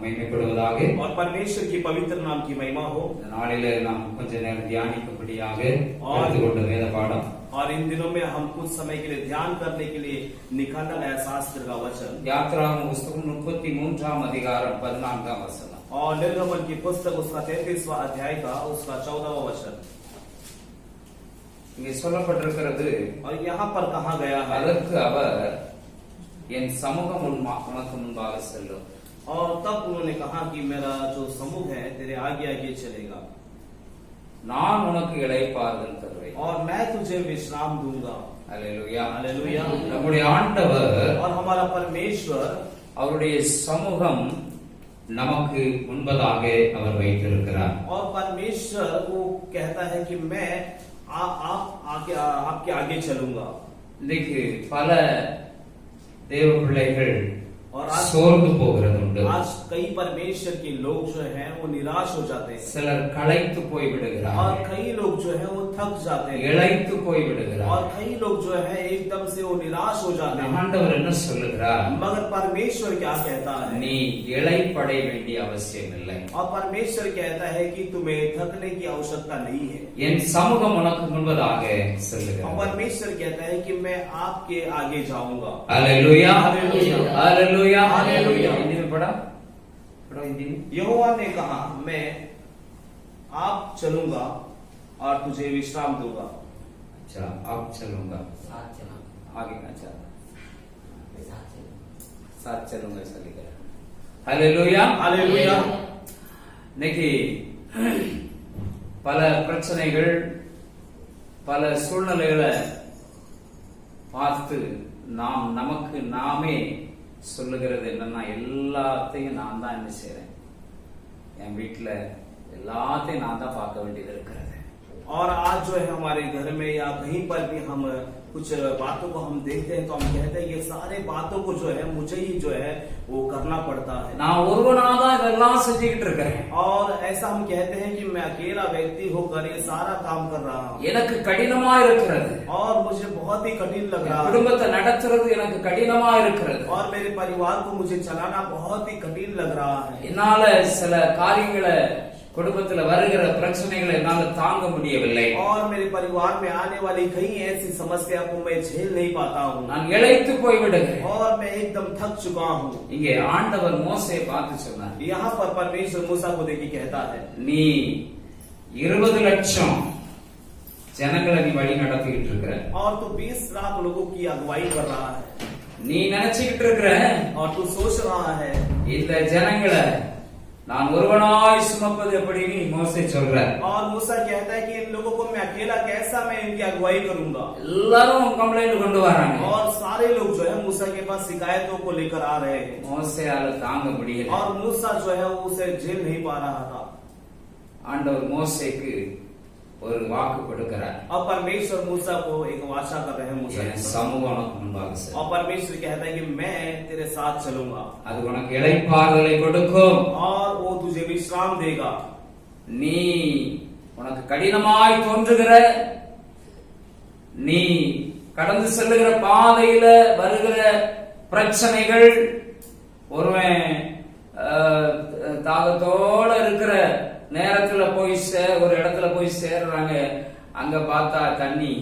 மகிமைப்படுவதாக. और परमेश्वर की पवित्र नाम की महिमा हो. இந்த நாளிலே நாம் கொஞ்ச நேரம் தியானிக்கும்படியாக எடுத்துக்கொண்ட வேத பாடம். और इन दिनों में हम कुछ समय के लिए ध्यान करने के लिए निकाला गया शास्त्र का वचन. யாத்திராகம புஸ்தகம் 33ஆம் அதிகாரம் 14ஆம் வசனம். और निर्गमन की पुस्तक उसका 33वां अध्याय का उसका 14वां वचन. இங்கே சொல்லப்பட்டிருக்கிறது, और यहाँ पर कहा गया है, அதற்கு அவர் என் சமூகம் உனக்கு முன்பாக செல்லும். और तब उन्होंने कहा कि मेरा जो समूह है तेरे आगे आगे चलेगा. நான் உனக்கு இளைப்பாறுதல் தருவேன். और मैं तुझे विश्राम दूंगा. அல்லேலூயா, हालेलुया. நம்முடைய ஆண்டவர், और हमारा परमेश्वर, அவருடைய சமூகம் நமக்கு முன்பதாக அவர் வைத்திருக்கிறார். और परमेश्वर वो कहता है कि मैं आपके आगे चलूंगा. இன்னைக்கு பல தேவ பிள்ளைகள் और சோர்ந்து போகிறது உண்டு. आज कई परमेश्वर के लोग जो हैं वो निराश हो जाते हैं. சிலர் களைத்து போய் விடுகிறார்கள். और कई लोग जो हैं वो थक जाते हैं. இளைத்து போய் और விடுகிறார்கள். कई लोग जो हैं एकदम से वो निराश हो जाते हैं. ஆண்டவர் என்ன சொல்லுகிறார்? मगर परमेश्वर क्या कहता है? நீ இளைப்படைய வேண்டிய அவசியம் இல்லை. और परमेश्वर कहता है कि तुम्हें थकने की आवश्यकता नहीं है. என் சமூகம் உனக்கு முன்பதாக और செல்லுகிறது. परमेश्वर कहता है कि मैं आपके आगे जाऊंगा. Hallelujah, hallelujah, hallelujah, hallelujah. Hindi में पढ़ा हिंदी में. यहोवा ने कहा मैं आप चलूंगा और तुझे विश्राम दूंगा. अच्छा, अब चलूंगा आगे. अच्छा, साथ चलूंगा ऐसा लिखा है. Hallelujah, hallelujah. இன்னைக்கு பல பிரச்சனைகள், பல சூழ்நிலைகளை பார்த்து நாம் நமக்கு நாமே சொல்லுகிறது என்னன்னா, எல்லாத்தையும் நான் தான் என்ன செய்றேன், என் வீட்டுல எல்லாத்தையும் நான் தான் பார்க்க வேண்டியது இருக்கிறது. और आज जो है हमारे घर में या कहीं पर भी हम कुछ बातों को हम देखते हैं तो हम कहते हैं ये सारे बातों को जो है मुझे ही जो है वो करना पड़ता है. நான் ஒருவனாதான் இதெல்லாம் செஞ்சுக்கிட்டு இருக்கிறேன். और ऐसा हम कहते हैं कि मैं अकेला व्यक्ति होकर ये सारा काम कर रहा हूँ. எனக்கு கடினமா இருக்கிறது. और मुझे बहुत ही कठिन लग रहा है. குடும்பத்தை நடத்துறது எனக்கு கடினமா இருக்கிறது. और मेरे परिवार को मुझे चलाना बहुत ही कठिन लग रहा है. என்னால சில காரியங்களை, குடும்பத்துல வருகிற பிரச்சனைகளை என்னால தாங்க முடியவில்லை. और मेरे परिवार में आने वाली कई ऐसी समस्या को मैं झेल नहीं पाता हूँ. நான் இளைத்து போய் விடுகிறேன். और मैं एकदम थक चुका हूँ. இங்கே ஆண்டவர் மோசேயை பார்த்து சொன்னார், यहाँ पर परमेश्वर मूसा को देखी कहता है, நீ 20 லட்சம் ஜனங்களை நீ வழி நடத்திக்கிட்டு இருக்கிற. और तू 20 लाख लोगों की अगुवाई कर रहा है. நீ நினைச்சுக்கிட்டு இருக்கிற, और तू सोच रहा है இந்த ஜனங்களை நான் ஒருவனாய் சுமப்பது எப்படின்னு மோசே சொல்ற. और मूसा कहता है कि इन लोगों को मैं अकेला कैसा मैं इनकी अगुवाई करूंगा. எல்லாரும் கம்ப்ளைண்ட் கொண்டு வராங்க. और सारे लोग जो है मूसा के पास शिकायतों को लेकर आ रहे हैं. மோசேயால தாங்க முடியல. और मूसा जो है वो उसे झेल नहीं पा रहा था. ஆண்டவர் மோசேக்கு ஒரு வாக்கு கொடுக்கிறார். और परमेश्वर मूसा को एक वाचा कर रहे हैं मूसा என் சமூகம் உனக்கு முன்பாக செல்லும். और परमेश्वर कहता है कि मैं तेरे साथ चलूंगा. அது உனக்கு இளைப்பாறுதலை கொடுக்கும். और वो तुझे विश्राम देगा. நீ உனக்கு கடினமாய் தோன்றுகிற, நீ கடந்து செல்லுகிற பாதையில வருகிற பிரச்சனைகள், ஒருவன் தாகத்தோட இருக்கிற நேரத்துல போய் ஒரு இடத்துல போய் சேர்றாங்க. அங்க பார்த்தா தண்ணி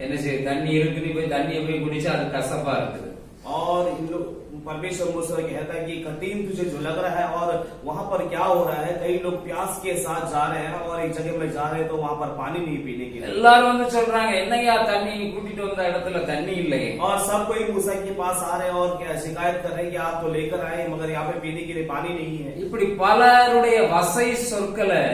என்ன செய்ய, தண்ணி இருக்குன்னு போய் தண்ணியை போய் குடிச்சா அது கசப்பா இருக்குது. और इन लोग परमेश्वर मूसा कहता है कि कठिन तुझे जो लग रहा है, और वहां पर क्या हो रहा है, कई लोग प्यास के साथ जा रहे हैं और एक जगह में जा रहे हैं तो वहां पर पानी नहीं पीने के लिए. எல்லாரும் வந்து சொல்றாங்க, என்னையா தண்ணி கூட்டிட்டு வந்த இடத்துல தண்ணி இல்லையே. और सब कोई मूसा के पास आ रहे हैं और क्या शिकायत कर रहे हैं कि आप तो लेकर आए मगर यहाँ पे पीने के लिए पानी नहीं है. இப்படி பலருடைய வசை சொற்களை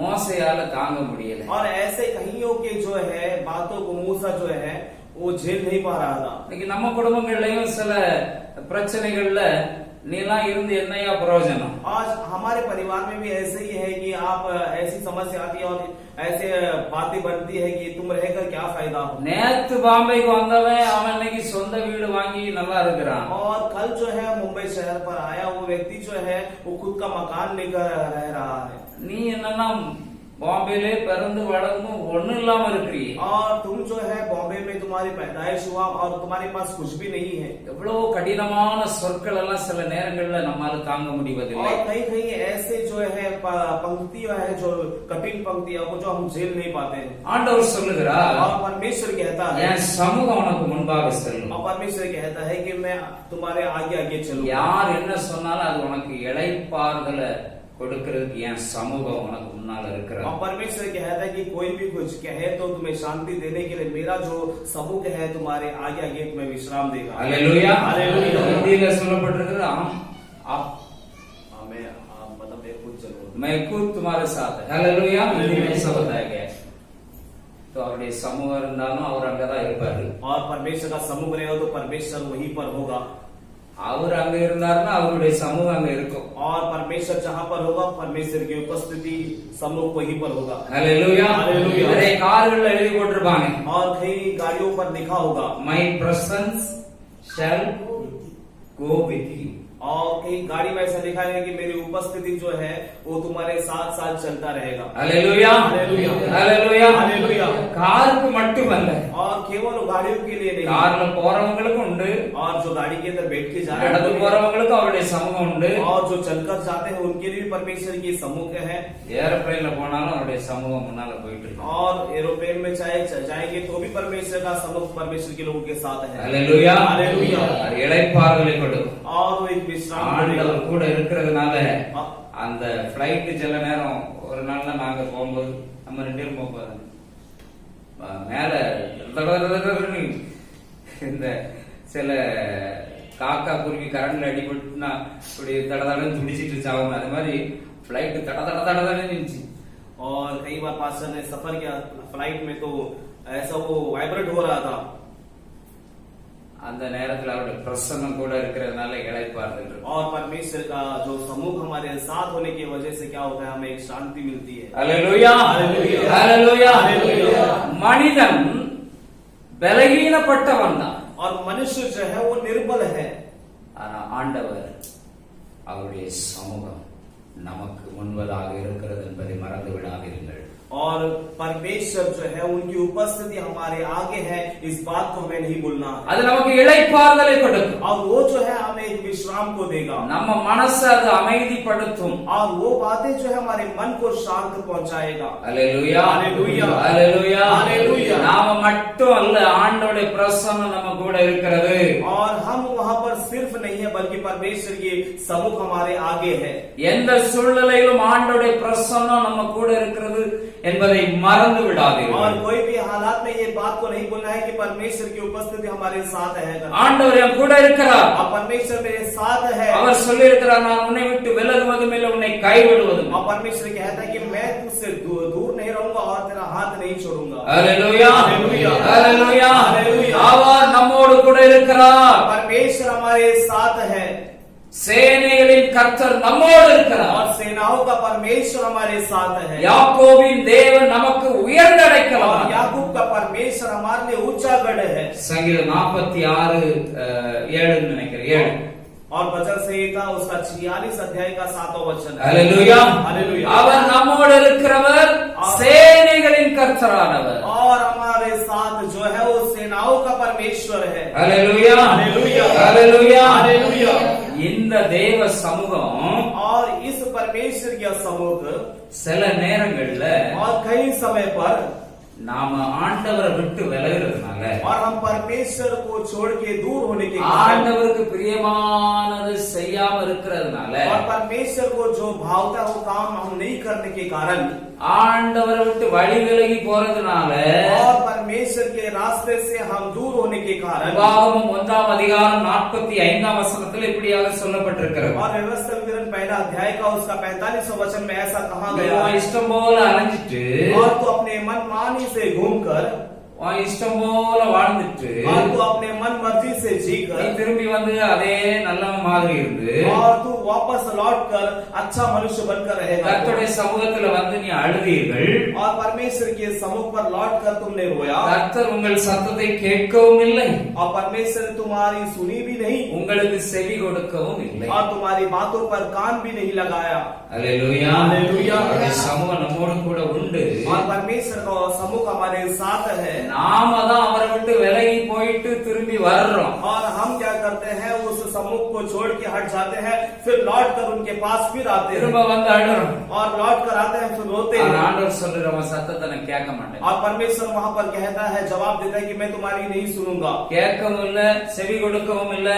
மோசையால தாங்க முடியல. और ऐसे कईयों के जो है बातों को मूसा जो है वो झेल नहीं पा रहा था. இன்னைக்கு நம்ம குடும்பங்கள்லயும் சில பிரச்சனைகள்ல நீலாம் இருந்து என்னையா பிரயோஜனம். आज हमारे परिवार में भी ऐसे ही है कि आप ऐसी समस्या आती है और ऐसे बातें बनती है कि तुम रहकर क्या फायदा हो. நேத்து பாம்பேக்கு வந்தவன் அவன் இன்னைக்கு சொந்த வீடு வாங்கி நல்லா இருக்கிறான். और कल जो है मुंबई शहर पर आया वो व्यक्ति जो है वो खुद का मकान लेकर रह रहा है. நீ என்னன்னா பாம்பேலே பிறந்து வளர்ந்து ஒண்ணு இல்லாம இருக்கிறீ. और तुम जो है बॉम्बे में तुम तुम्हारी पैदाइश हुआ और तुम्हारे पास कुछ भी नहीं है। எவ்வளவு கடினமான சொற்கள் எல்லாம் சில நேரங்கள்ல நம்மால தாங்க முடிவதில்லை. और कहीं कहीं ऐसे जो है पंक्तियां है जो कठिन पंक्तियां वो जो हम झेल नहीं पाते हैं। ஆண்டவர் சொல்லுகிறார், और परमेश्वर कहता है, என் சமூகம் உனக்கு முன்பாக செல்லும். और परमेश्वर कहता है कि मैं तुम्हारे आगे आगे चलूं। யார் என்ன சொன்னாலும் அது உனக்கு இளைப்பாறுதலை கொடுக்கிறதுக்கு என் சமூகம் உனக்கு முன்னால இருக்கிறது. और परमेश्वर कहता है कि कोई भी कुछ कहे तो तुम्हें शांति देने के लिए मेरा जो समूह है तुम्हारे आगे आगे तुम्हें विश्राम देगा। Hallelujah, hallelujah. हिंदी में சொல்லப்பட்டிருக்கிறது, आप मतलब मैं खुद तुम्हारे साथ है. हालेलुया, हिंदी में ऐसा बताया गया है. तो அவருடைய சமூகம் இருந்தாலும் அவர் அங்கதான் இருப்பாரு. और परमेश्वर का समूह रहेगा तो परमेश्वर वहीं पर होगा। அவர் அங்க இருந்தாருன்னா அவருடைய சமூகம் அங்க இருக்கும். और परमेश्वर जहाँ पर होगा परमेश्वर की उपस्थिति समूह वहीं पर होगा। Hallelujah, hallelujah. நிறைய கார்கள் எழுதி போட்டிருப்பாங்க, और कई गाड़ियों पर लिखा होगा, My presence shall go with you. और कहीं गाड़ी में ऐसा लिखा है कि मेरी उपस्थिति जो है वो तुम्हारे साथ साथ चलता रहेगा। Hallelujah, hallelujah, hallelujah, hallelujah. காருக்கு மட்டுமல்ல, और केवल गाड़ियों के लिए नहीं, கார்ல போறவங்களுக்கும் உண்டு, और जो गाड़ी के अंदर बैठ के जा रहे நடந்து हैं போறவங்களுக்கும் அவருடைய சமூகம் உண்டு, और जो चलकर जाते हैं उनके लिए भी परमेश्वर की समूह है। ஏரோப்ளேன்ல போனாலும் அவருடைய சமூகம் முன்னால போயிட்டு இருக்கு. और एरोप्लेन में चाहे जाएंगे तो भी परमेश्वर का समूह परमेश्वर के लोगों के साथ है। Hallelujah, hallelujah. அது இளைப்பாறுதலை கொடுக்கும். और वो एक विश्राम ஆண்டவர் கூட இருக்கிறதுனால हाँ। அந்த பிளைட் சில நேரம் ஒரு நாள்ல நாங்க போகும்போது நம்ம 2 பேரும் போகும்போது மேல இந்த சில காக்கா குருவி கரண்ட்ல அடிபட்டுனா இப்படி தடதடன்னு துடிச்சிட்டு சாவும், அது மாதிரி பிளைட் தட தட தடதடன்னு நின்னுச்சு. और कई बार पास्टर ने सफर किया फ्लाइट में तो ऐसा वो वाइब्रेट हो रहा था। அந்த நேரத்துல அவருடைய பிரசன்னம் கூட இருக்கிறதுனால இளைப்பாறுதல் இருக்கு. और परमेश्वर का जो समूह हमारे साथ होने की वजह से क्या होता है, हमें एक शांति मिलती है। Hallelujah, hallelujah, hallelujah, hallelujah. மனிதன் பலகீனப்பட்டவன் தான், और मनुष्य जो है वो निर्बल है, ஆனா ஆண்டவர் அவருடைய சமூகம் நமக்கு முன்பதாக இருக்கிறது என்பதை மறந்து விடாதீர்கள். और परमेश्वर जो है उनकी उपस्थिति हमारे आगे है, इस बात को हमें नहीं भूलना। அது நமக்கு இளைப்பாறுதலை கொடுக்கும். और वो जो है हमें एक विश्राम को देगा, நம்ம மனசை அது அமைதிப்படுத்தும். और वो बातें जो है हमारे मन को शांत पहुंचाएगा। Hallelujah, hallelujah, hallelujah, hallelujah. நாம மட்டும் அல்ல, ஆண்டவருடைய பிரசன்னம் நம்ம கூட இருக்கிறது. और हम वहाँ पर सिर्फ नहीं है बल्कि परमेश्वर की समूह हमारे आगे है। எந்த சூழ்நிலையிலும் ஆண்டவருடைய பிரசன்னம் நம்ம கூட இருக்கிறது என்பதை மறந்து और விடாதீர்கள். कोई भी हालात में ये बात को नहीं बोलना है कि परमेश्वर की उपस्थिति हमारे साथ है। ஆண்டவர் என் கூட இருக்கிறார். और परमेश्वर मेरे साथ है। அவர் சொல்லி இருக்கிறார், நான் உன்னை விட்டு விலகுவதும் இல்லை, உன்னை கைவிடுவதும். और परमेश्वर कहता है कि मैं तुझसे दूर नहीं रहूंगा और तेरा हाथ नहीं छोड़ूंगा। Hallelujah, hallelujah, hallelujah, hallelujah. அவர் நம்மோடு கூட இருக்கிறார். परमेश्वर हमारे साथ है, சேனைகளின் கர்த்தர் நம்மோடு இருக்கிறார். और सेनाओं का परमेश्वर हमारे साथ है। யாக்கோபின் தேவன் நமக்கு உயர்ந்த அடைக்கலம். और याकूब का परमेश्वर हमारे लिए ऊंचा गढ़ है। சங்கீதம் 46:7 நினைக்கிறேன், 7. और वचन संहिता उसका 46 अध्याय का 7वां वचन। Hallelujah, hallelujah. அவர் நம்மோடு இருக்கிறவர், சேனைகளின் கர்த்தரானவர். और हमारे साथ जो है वो सेनाओं का परमेश्वर है। Hallelujah, hallelujah, hallelujah, hallelujah. இந்த தேவ சமூகம் और इस परमेश्वर का समूह சில நேரங்கள்ல और कई समय पर நாம ஆண்டவரை விட்டு விலகிறதுனால, और हम परमेश्वर को छोड़ के दूर होने के कारण, ஆண்டவருக்கு பிரியமானது செய்யாம இருக்கிறதுனால, और परमेश्वर को जो भावता है वो काम हम नहीं करने के कारण, ஆண்டவரை விட்டு வழி விலகி போறதுனால, और परमेश्वर के रास्ते से हम दूर होने के कारण, உபாகமம் 1:45 வசனத்தில் இப்படியாக சொல்லப்பட்டிருக்கிறது. और व्यवस्था विवरण 1 अध्याय का उसका 45वां वचन में ऐसा कहा நீ गया, உன் இஷ்டம் போல அலைஞ்சிட்டு, और तू अपने मन मानी से घूमकर, உன் இஷ்டம் போல வாழ்ந்துட்டு, और तू अपने मन मर्जी से நீ जीकर, திரும்பி வந்து அதே நல்ல மாதிரி இருந்து, और तू वापस लौट कर अच्छा मनुष्य बनकर रहेगा। கர்த்தருடைய சமூகத்துல வந்து நீ அழுதீர்கள், और परमेश्वर के सम्मुख पर लौट कर तुमने रोया, கர்த்தர் உங்கள் சத்தத்தை கேட்கவும் இல்லை, और परमेश्वर ने तुम्हारी सुनी भी नहीं, உங்களுக்கு செவி கொடுக்கவும் இல்லை. और तुम्हारी बातों पर कान भी नहीं लगाया। Hallelujah, hallelujah. அவருடைய சமூகம் நம்மோடு கூட உண்டு. और परमेश्वर का सम्मुख हमारे साथ है। நாம தான் அவரை விட்டு விலகி வர்றோம். और हम क्या करते हैं, उस सम्मुख को छोड़ के हट जाते हैं, फिर लौट कर उनके पास फिर आते हैं திரும்ப வந்து அழுறோம். और लौट कर आते हैं, फिर रोते ஆனா हैं। ஆண்டவர் சொல்றவன் சத்தத்தை நான் கேட்க மாட்டேன். और परमेश्वर वहां पर कहता है, जवाब देता है कि मैं तुम्हारी नहीं सुनूंगा। கேட்கவும் இல்ல, செவி கொடுக்கவும் இல்ல,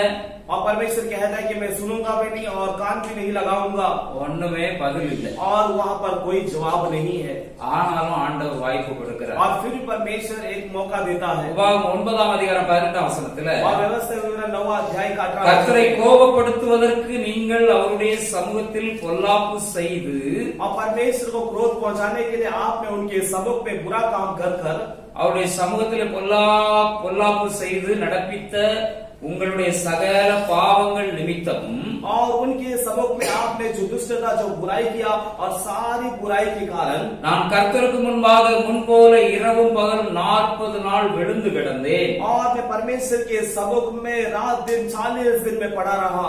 और परमेश्वर कहता है कि मैं सुनूंगा भी नहीं और कान भी नहीं लगाऊंगा, ஒண்ணுமே பதில் இல்ல. और वहां पर कोई जवाब नहीं है। ஆனாலும் ஆண்டவர் வாய்ப்பு கொடுக்கிறார். और फिर परमेश्वर एक मौका देता है। உபாகமம் 9ஆம் அதிகாரம் 12ஆம் வசனத்துல और व्यवस्था 9वां अध्याय का 18वां கர்த்தரை கோபப்படுத்துவதற்கு நீங்கள் அவருடைய சமூகத்தில் பொல்லாப்பு செய்து और परमेश्वर को क्रोध पहुंचाने के लिए आपने उनके सम्मुख में बुरा काम कर कर அவருடைய சமூகத்தில் பொல்லாப்பு செய்து நடப்பித்த உங்களுடைய சகல பாவங்கள் நிமித்தமும் और उनके सम्मुख में आपने जो दुष्टता, जो बुराई किया और सारी बुराई के कारण நான் கர்த்தருக்கு முன்பாக முன்போல இரவும் பகலும் 40 நாள் விழுந்து கிடந்தேன். और मैं परमेश्वर के सम्मुख में रात दिन 40 दिन में पड़ा रहा।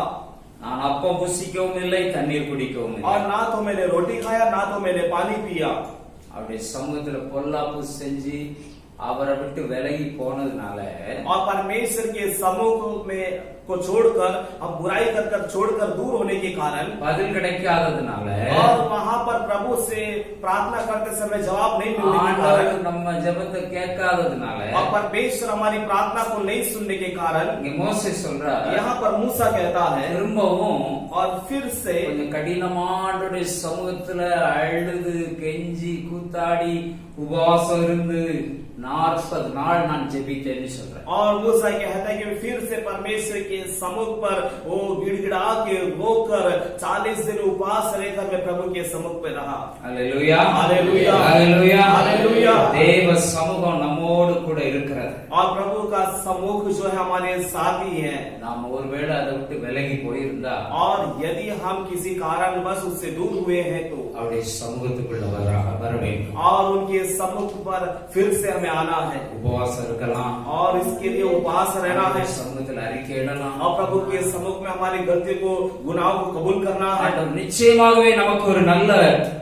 நான் அப்பம் புசிக்கவும் இல்லை, தண்ணீர் குடிக்கவும் இல்லை. और ना तो मैंने रोटी खाया, ना तो मैंने पानी पिया। அவருடைய சமூகத்துல பொல்லாப்பு செஞ்சு அவரை விட்டு விலகி போனதுனால और परमेश्वर के सम्मुख में को छोड़कर, अब बुराई कर कर छोड़कर दूर होने के कारण பதில் கிடைக்காததுனால और वहां पर प्रभु से प्रार्थना करते समय जवाब नहीं मिलने के ஆண்டவர் कारण நம்ம ஜெபத்தை கேட்காததுனால और परमेश्वर हमारी प्रार्थना को नहीं सुनने के कारण இங்க மோசே சொல்றார், यहाँ पर मूसा कहता है, திரும்பவும் और फिर से கொஞ்சம் கடினமான சமூகத்துல அழுது கெஞ்சி கூத்தாடி உபவாசம் இருந்து 40 நாள் நான் ஜெபித்தேன்னு சொல்றேன். और मूसा कहता है कि फिर से परमेश्वर के सम्मुख पर वो गिड़गिड़ा के रोकर 40 दिन उपवास रहकर मैं प्रभु के सम्मुख पे रहा। அல்லேலூயா, அல்லேலூயா, அல்லேலூயா, அல்லேலூயா। தேவ சமூகம் நம்மோடு கூட இருக்கிறது. और प्रभु का सम्मुख जो है हमारे साथ ही है। நாம் ஒருவேளை அதை விட்டு விலகி போயிருந்தா और यदि हम किसी कारणवश उससे दूर हुए हैं तो அவருடைய சமூகத்துக்குள்ள வர வேண்டும். और उनके सम्मुख पर फिर से हमें आना है உபவாசம் இருக்கலாம், और इसके लिए उपवास रहना है சமூகத்தில் அறிக்கையிடலாம். और प्रभु के सम्मुख में हमारी गलती को, गुनाहों को कबूल करना है। ஆண்டவர் நிச்சயமாகவே நமக்கு ஒரு நல்ல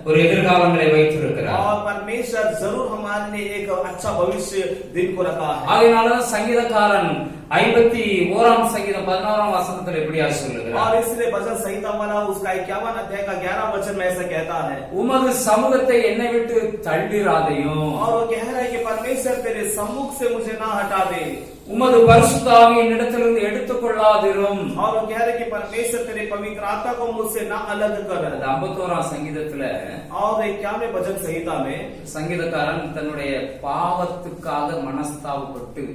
ஒரு எதிர்காலங்களை வைத்திருக்கிறார். और परमेश्वर जरूर हमारे लिए एक अच्छा भविष्य दिन को रखा है। அதனாலதான் சங்கீதக்காரன் 51ஆம் சங்கீதம் 11ஆம் வசனத்தில் எப்படியா சொல்லுகிறார், और इसलिए भजन संहिता वाला उसका 51 अध्याय का 11 वचन में ऐसा कहता है, உமது சமூகத்தை என்னை விட்டு தள்ளிராதையும், और वो कह रहा है कि परमेश्वर तेरे सम्मुख से मुझे ना हटा दे, உமது பரிசுத்த ஆவியின் இடத்திலிருந்து எடுத்துக்கொள்ளாதிரும். और वो कह रहे कि परमेश्वर तेरे पवित्र आत्मा को मुझसे ना अलग कर। 51ஆம் சங்கீதத்துல और 51वें भजन संहिता में சங்கீதக்காரன் தன்னுடைய பாவத்துக்காக மனஸ்தாபப்பட்டு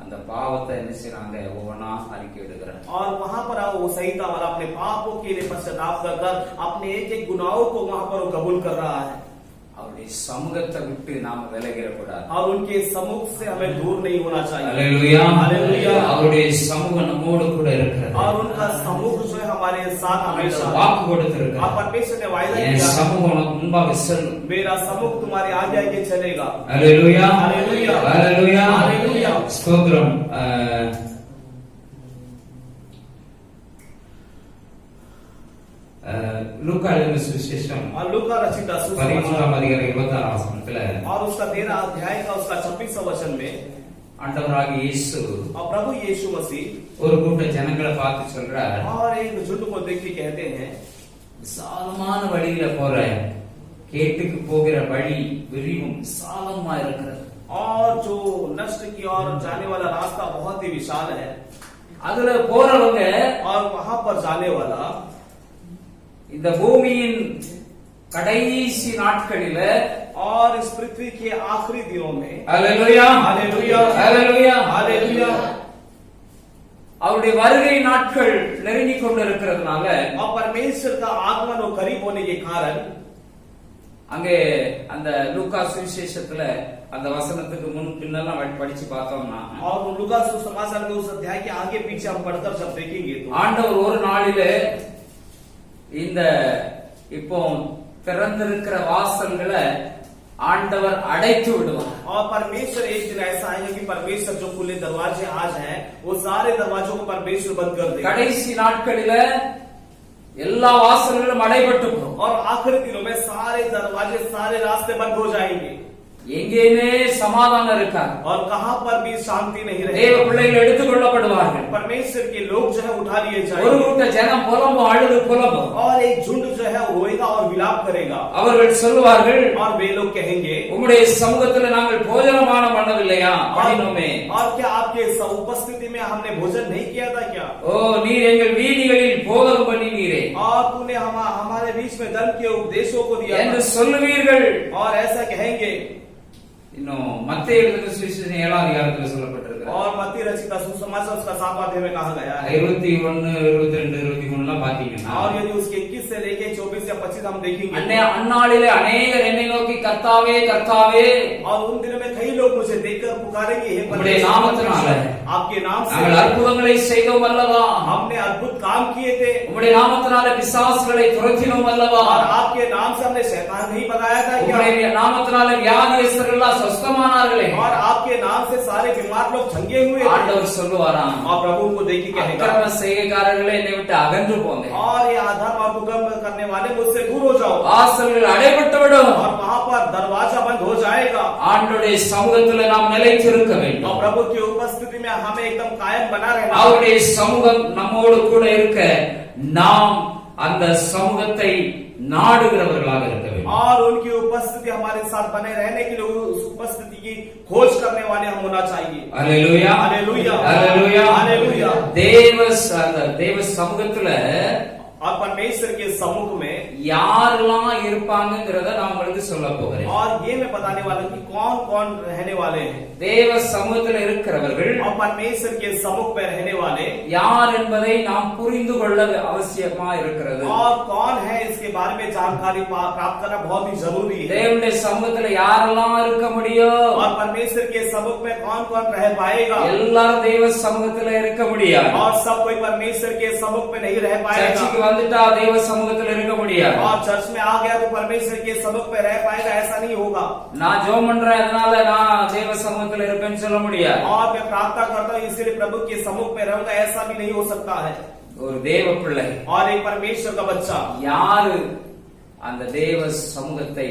அந்த பாவத்தை என்ன செய்றாங்க, ஒவ்வொன்னா அறிக்கை எடுக்கிறார். और वहां पर वो संहिता वाला अपने पापों के लिए पश्चाताप कर अपने एक एक गुनाहों को वहां पर वो कबूल कर रहा है। அவருடைய சமூகத்தை விட்டு நாம விலகிடக்கூடாது. और उनके सम्मुख से हमें दूर नहीं होना चाहिए। அல்லேலூயா, அல்லேலூயா। அவருடைய சமூகம் நம்மோடு கூட இருக்கிறது. और उनका सम्मुख जो है हमारे साथ हमेशा। வாக்கு கொடுத்திருக்கிறார், और परमेश्वर ने वायदा என் किया, சமூகம் உனக்கு முன்பாக செல்லும். मेरा सम्मुख तुम्हारे आगे आगे चलेगा। அல்லேலூயா, அல்லேலூயா, அல்லேலூயா, அல்லேலூயா। ஸ்தோத்திரம். லூக்கா எழுதின சுவிசேஷம் और लूका रचित सुसमाचार 13ஆம் அதிகாரம் 26ஆம் வசனத்துல और उसका 13 अध्याय का उसका 26वां वचन में ஆண்டவராகிய இயேசு और प्रभु यीशु मसीह ஒரு கூட்ட ஜனங்களை பார்த்து சொல்றார், और एक झुंड को देख के कहते हैं, விசாலமான வழியில போற கேட்டுக்கு போகிற வழி விரிவும் விசாலமா இருக்கிறது. और जो नष्ट की ओर जाने वाला रास्ता बहुत ही विशाल है, அதுல போறவங்க और वहां पर जाने वाला இந்த பூமியின் கடைசி நாட்களில और इस पृथ्वी के आखिरी दिनों में அல்லேலூயா, हालेलुया, அல்லேலூயா, हालेलुया। அவருடைய வருகை நாட்கள் நெருங்கிக் கொண்டு இருக்கிறதுனால और परमेश्वर का आगमन और करीब होने के कारण அங்கே அந்த லூக்கா சுவிசேஷத்துல அந்த வசனத்துக்கு முன் பின்னெல்லாம் படிச்சு பார்த்தோம்னா और लूका सुसमाचार में उस अध्याय के आगे पीछे हम पढ़कर जब देखेंगे तो ஆண்டவர் ஒரு நாளிலே இந்த இப்போ திறந்திருக்கிற வாசல்களை ஆண்டவர் அடைத்து விடுவார். और परमेश्वर एक दिन ऐसा आएगा कि परमेश्वर जो खुले दरवाजे आज हैं वो सारे दरवाजों को परमेश्वर बंद कर देगा। கடைசி நாட்களில எல்லா வாசல்களும் அடைபட்டு போகும். और आखिरी दिनों में सारे दरवाजे, सारे रास्ते बंद हो जाएंगे। எங்கேயுமே சமாதானம் இருக்காது. और कहां पर भी शांति नहीं தேவ रहेगी। பிள்ளைகள் எடுத்துக் கொள்ளப்படுவார்கள். परमेश्वर के लोग जो है उठा लिए ஒரு जाएंगे கூட்ட ஜனம் புலம்பும், அழுது புலம்பும். और एक झुंड जो है रोएगा और विलाप करेगा அவர்கள் சொல்லுவார்கள், और वे लोग कहेंगे உம்முடைய சமூகத்தில் நாங்கள் போஜனமானம் பண்ணவில்லையா? பண்ணினோமே. और क्या आपके उपस्थिति में हमने भोजन नहीं किया था क्या? ஓ, நீர் எங்கள் வீதிகளில் போதகம் பண்ணினீரே और तूने हमारे बीच में धर्म के उपदेशों को दिया என்று சொல்லுவீர்கள். और ऐसा कहेंगे। இன்னும் மத்தேயு எழுதின சுவிசேஷம் 7ஆம் அதிகாரத்தில் சொல்லப்பட்டிருக்கிறது. और मत्ती रचित सुसमाचार उसका 7वां अध्याय में कहा गया है। 21, 22, 23 பாத்தீங்கன்னா, और यदि उसके 21 से लेके 24 या 25 हम देखेंगे, அந்நாளிலே अनेகர் என்னை நோக்கி கர்த்தாவே கர்த்தாவே, और उन दिनों में कई लोग मुझे देखकर पुकारेंगे, हे உம்முடைய நாமத்தினாலே आपके नाम से நாங்கள் அற்புதங்களை செய்தோம் அல்லவா, हमने अद्भुत काम किए थे, உம்முடைய நாமத்தினாலே பிசாசுகளை துரத்தினோம் அல்லவா, और आपके नाम से हमने शैतान नहीं भगाया था क्या? உம்முடைய நாமத்தினாலே வியாதியஸ்தர்கள் எல்லாம் சுஸ்தமானார்களே. और आपके नाम से सारे बीमार लोग चंगे हुए थे। ஆண்டவர் சொல்லுவாராம், और प्रभु को देखी कहेगा, அக்கிரம செய்கைக்காரர்களே என்னை விட்டு அகன்று போங்க, और ये अधर्म और कुकर्म करने वाले मुझसे दूर हो जाओ, வாசல்கள் அடைபட்டு விடும். और वहां पर दरवाजा बंद हो जाएगा। ஆண்டவருடைய சமூகத்தில் நாம் நிலைத்திருக்க வேண்டும். और प्रभु की उपस्थिति में हमें एकदम कायम बना रहना। அவருடைய சமூகம் நம்மோடு கூட இருக்க நாம் அந்த சமூகத்தை நாடுகிறவர்களாக இருக்க வேண்டும். और उनकी उपस्थिति हमारे साथ बने रहने के लिए उस उपस्थिति की खोज करने वाले हम होना चाहिए। அல்லேலூயா, हालेलुया, அல்லேலூயா, हालेलुया। தேவ சமூகத்துல और परमेश्वर के सम्मुख में யாரெல்லாம் இருப்பாங்கங்கறத நான் உங்களுக்கு சொல்ல போகிறேன். और ये मैं बताने वाला हूं कि कौन कौन रहने वाले हैं। தேவ சமூகத்தில் இருக்கிறவர்கள் और परमेश्वर के सम्मुख में रहने वाले யார் என்பதை நாம் புரிந்து கொள்ள அவசியமா இருக்கிறது. और कौन है इसके बारे में जानकारी प्राप्त करना बहुत ही जरूरी है। தேவனுடைய சமூகத்துல யாரெல்லாம் இருக்க முடியும்? और परमेश्वर के सम्मुख में कौन कौन रह पाएगा? எல்லாரும் தேவ சமூகத்துல இருக்க முடியாது. और सब कोई परमेश्वर के सम्मुख में नहीं रह पाएगा। சர்ச்சுக்கு வந்துட்டா தேவ சமூகத்துல இருக்க முடியாது. और चर्च में आ गया तो परमेश्वर के सम्मुख में रह पाएगा, ऐसा नहीं होगा। நான் ஜெபம் பண்றேன் அதனால நான் தேவ சமூகத்துல இருப்பேன்னு சொல்ல முடியாது. और मैं प्रार्थना करता हूँ इसलिए प्रभु के सम्मुख में रहूंगा, ऐसा भी नहीं हो सकता है। ஒரு தேவ பிள்ளை और एक परमेश्वर का बच्चा யாரு அந்த தேவ சமூகத்தை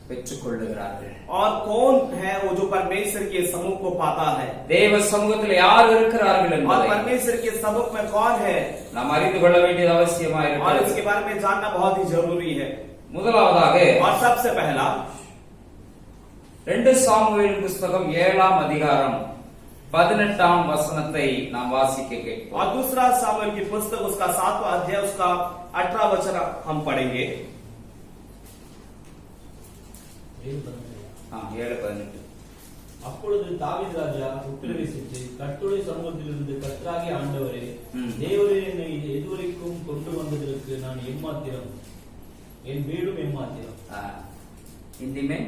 பெற்றுக் கொள்ளுகிறார்கள்? और कौन है वो जो परमेश्वर के सम्मुख को पाता है? தேவ சமூகத்துல யார் இருக்கிறார்கள் और என்பதை परमेश्वर के सम्मुख में कौन है நாம் அறிந்து கொள்ள வேண்டியது அவசியமா और இருக்கிறது. इसके बारे में जानना बहुत ही जरूरी है। முதலாவதாக और सबसे पहला 2 சாமுவேல் புஸ்தகம் 7ஆம் அதிகாரம் 18ஆம் வசனத்தை நாம் வாசிக்க கேட்போம். और दूसरा सामुएल की पुस्तक उसका 7वां अध्याय उसका 18वां वचन हम पढ़ेंगे। 7:18. அப்பொழுது தாவீது ராஜா உத்தரவிட்டு கர்த்தருடைய சமூகத்திலிருந்து கர்த்தராகிய ஆண்டவரே, ம். தேவரே, என்னை எதுவரைக்கும் கொண்டு வந்ததற்கு நான் எம்மாத்திரம், என் வீடும் எம்மாத்திரம். हिंदी में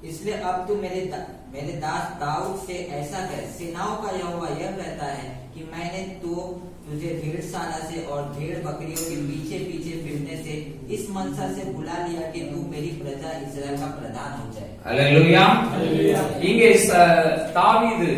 इसलिए अब तू मेरे दास दाऊद से ऐसा कह, सेनाओं का यहोवा यह कहता है कि मैंने तुझे भेड़शाला से और भेड़ बकरियों के पीछे पीछे फिरने से इस मनसा से बुला लिया कि तू मेरी प्रजा इस्राएल का प्रधान हो जाए। हालेलुया। हालेलुया। இங்கே தாவீது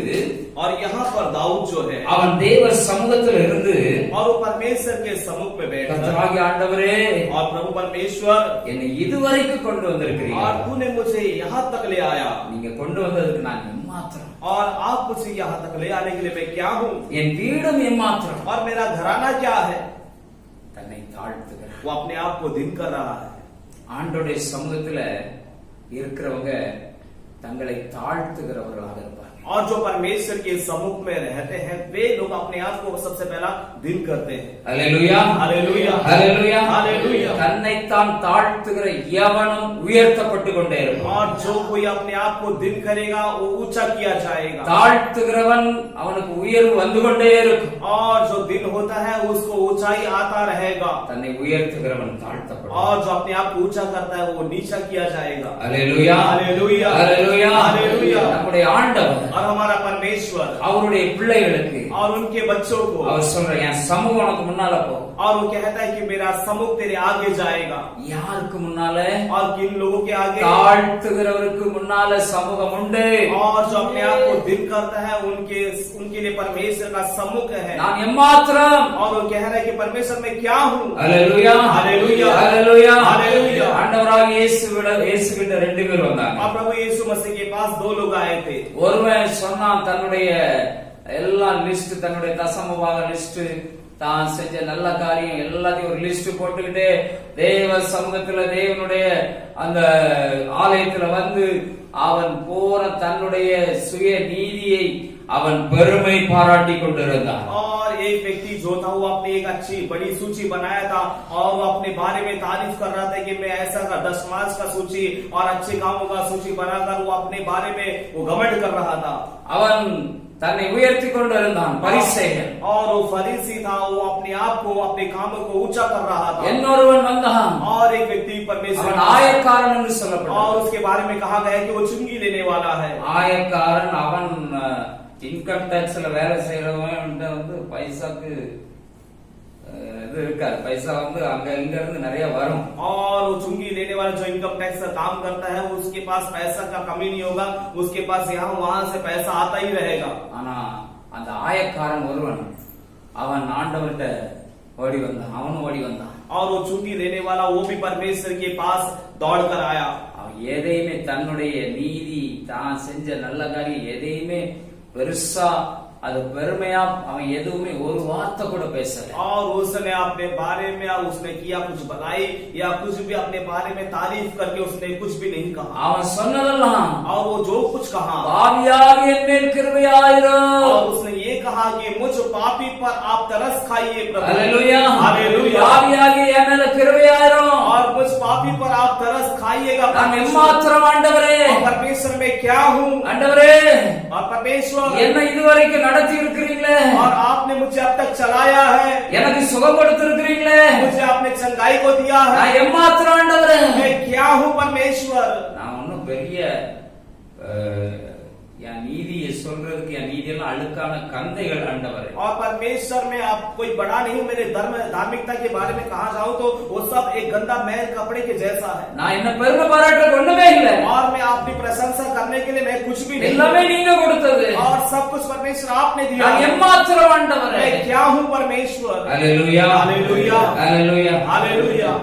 और यहाँ पर दाऊद जो है அவன் தேவ சமூகத்தில் இருந்து और वो परमेश्वर के सम्मुख में बैठा கர்த்தராகிய ஆண்டவரே, और प्रभु परमेश्वर என்னை இதுவரைக்கும் கொண்டு வந்திருக்கிறீங்க. और तूने मुझे यहाँ तक ले आया நீங்க கொண்டு வந்ததுக்கு நான் எம்மாத்திரம், और आप मुझे यहाँ तक ले आने के लिए मैं क्या हूँ என் வீடும் எம்மாத்திரம். और मेरा घराना क्या है। தன்னை தாழ்த்துகிறார். वो अपने आप को दिन कर रहा है। ஆண்டவருடைய சமூகத்துல இருக்கிறவங்க தங்களை தாழ்த்துகிறவர்களாக இருப்பாங்க. और जो परमेश्वर के सम्मुख में रहते हैं वे लोग अपने आप को सबसे पहला दिन करते हैं। Hallelujah, hallelujah, hallelujah, hallelujah. தன்னைத்தான் தாழ்த்துகிற எவனும் உயர்த்தப்பட்டு கொண்டே இருப்பான். और जो कोई अपने आप को दिन करेगा वो ऊंचा किया जाएगा। தாழ்த்துகிறவன் அவனுக்கு உயர்வு வந்து கொண்டே இருக்கும். और जो दिन होता है उसको ऊंचाई आता रहेगा। தன்னை உயர்த்துகிறவன் தாழ்த்தப்படுவான். और जो अपने आप को ऊंचा करता है वो नीचा किया जाएगा। Hallelujah, hallelujah, hallelujah, hallelujah. நம்முடைய ஆண்டவர் और हमारा परमेश्वर அவருடைய பிள்ளைகளுக்கு और उनके बच्चों को அவர் சொல்ற, என் சமூகம் உனக்கு முன்னால போகும். और वो कहता है कि मेरा सम्मुख तेरे आगे जाएगा। யாருக்கு முன்னால? और किन लोगों के आगे? தாழ்த்துகிறவருக்கு முன்னால சமூகம் உண்டு. और जो अपने आप को दिन करता है उनके लिए परमेश्वर का सम्मुख है। நான் எம்மாத்திரம். और वो कह रहा है कि परमेश्वर मैं क्या हूँ। हालेलुया, हालेलुया, ஹalleluya Hallelujah. ஆண்டவராக இயேசு கிட்ட ரெண்டு பேர் வந்தாங்க. और प्रभु यीशु मसीह के पास दो लोग आए थे. ஒருவன் சொன்னான் தன்னுடைய எல்லா லிஸ்ட், தன்னுடைய தசமபாக லிஸ்ட், தான் செஞ்ச நல்ல காரியம் எல்லாத்தையும் ஒரு லிஸ்ட் போட்டுக்கிட்டு தேவ சமூகத்துல தேவனுடைய அந்த ஆலயத்துல வந்து அவன் போற தன்னுடைய சுய நீதியை அவன் பெருமை பாராட்டி கொண்டிருந்தான். और एक व्यक्ति जो था वो अपनी एक अच्छी बड़ी सूची बनाया था और वो अपने बारे में तारीफ कर रहा था कि मैं ऐसा का दशमांश का सूची और अच्छे कामों का सूची बनाकर वो अपने बारे में वो घमंड कर रहा था. அவன் தன்னை உயர்த்தி கொண்டிருந்தான். பரிசேயன் और वो फरीसी था, वो अपने आप को अपने कामों को ऊंचा कर रहा था. இன்னொருவன் வந்தான். और एक व्यक्ति परमेश्वर அவன் ஆயக்காரன் என்று சொல்லப்பட்டான். और उसके बारे में कहा गया है कि वो चुंगी लेने वाला है. ஆயக்காரன் அவன் இன்கம் டாக்ஸ்ல வேலை செய்யறவன் வந்து பைசாக்கு இது இருக்காது. பைசா வந்து அங்க இங்க இருந்து நிறைய வரும். और वो चुंगी लेने वाला जो इनकम टैक्स का काम करता है उसके पास पैसा का कमी नहीं होगा, उसके पास यहाँ वहां से पैसा आता ही रहेगा. ஆனா அந்த ஆயக்காரன் ஒருவன் அவன் ஆண்டவர்கிட்ட ஓடி வந்தான். அவனும் ஓடி வந்தான். और वो चुंगी लेने वाला वो भी परमेश्वर के पास दौड़ कर आया. அவன் எதையுமே தன்னுடைய நீதி தான் செஞ்ச நல்ல காரியம் எதையுமே பெருசா அது பெருமையா அவன் எதுவுமே ஒரு வார்த்தை கூட பேசல. और उसने अपने बारे में उसने किया कुछ भलाई या कुछ भी अपने बारे में तारीफ करके उसने कुछ भी नहीं कहा. அவன் சொன்னதெல்லாம் और वो जो कुछ कहा பாவியாகிய என் மேல் கிருபையாயிரும். और उसने ये कहा कि मुझ पापी पर आप तरस खाइए प्रभु. ஹalleluya हालेलुया. பாவியாகிய என் மேல் கிருபையாயிரும். और मुझ पापी पर आप तरस खाइएगा. நான் எம்மாத்திரம் ஆண்டவரே, और परमेश्वर में क्या हूँ ஆண்டவரே और परमेश्वर என்னை இதுவரைக்கும் நடத்தி இருக்கிறீங்களே, और आपने मुझे अब तक चलाया है, எனக்கு சுகம் கொடுத்திருக்கிறீங்களே, मुझे आपने चंगाई को दिया है. நான் எம்மாத்திரம் ஆண்டவரே. मैं क्या हूँ परमेश्वर. நான் ஒன்னும் பெரிய என் நீதியை சொல்றதுக்கு என் நீதியெல்லாம் அழுக்கான கந்தைகள் ஆண்டவரே. और परमेश्वर में आप कोई बड़ा नहीं हूँ. मेरे धार्मिकता के बारे में कहा जाऊँ तो वो सब एक गंदा मैल कपड़े के जैसा है. நான் என்ன பெருமை பாராட்ட ஒண்ணுமே இல்லை. और मैं आपकी प्रशंसा करने के लिए मैं कुछ भी नहीं. எல்லாமே நீங்க கொடுத்தது. और सब कुछ परमेश्वर आपने दिया. நான் எம்மாத்திரம் ஆண்டவரே. मैं क्या हूँ परमेश्वर. ஹalleluya ஹalleluya. ஹalleluya हालेलुया.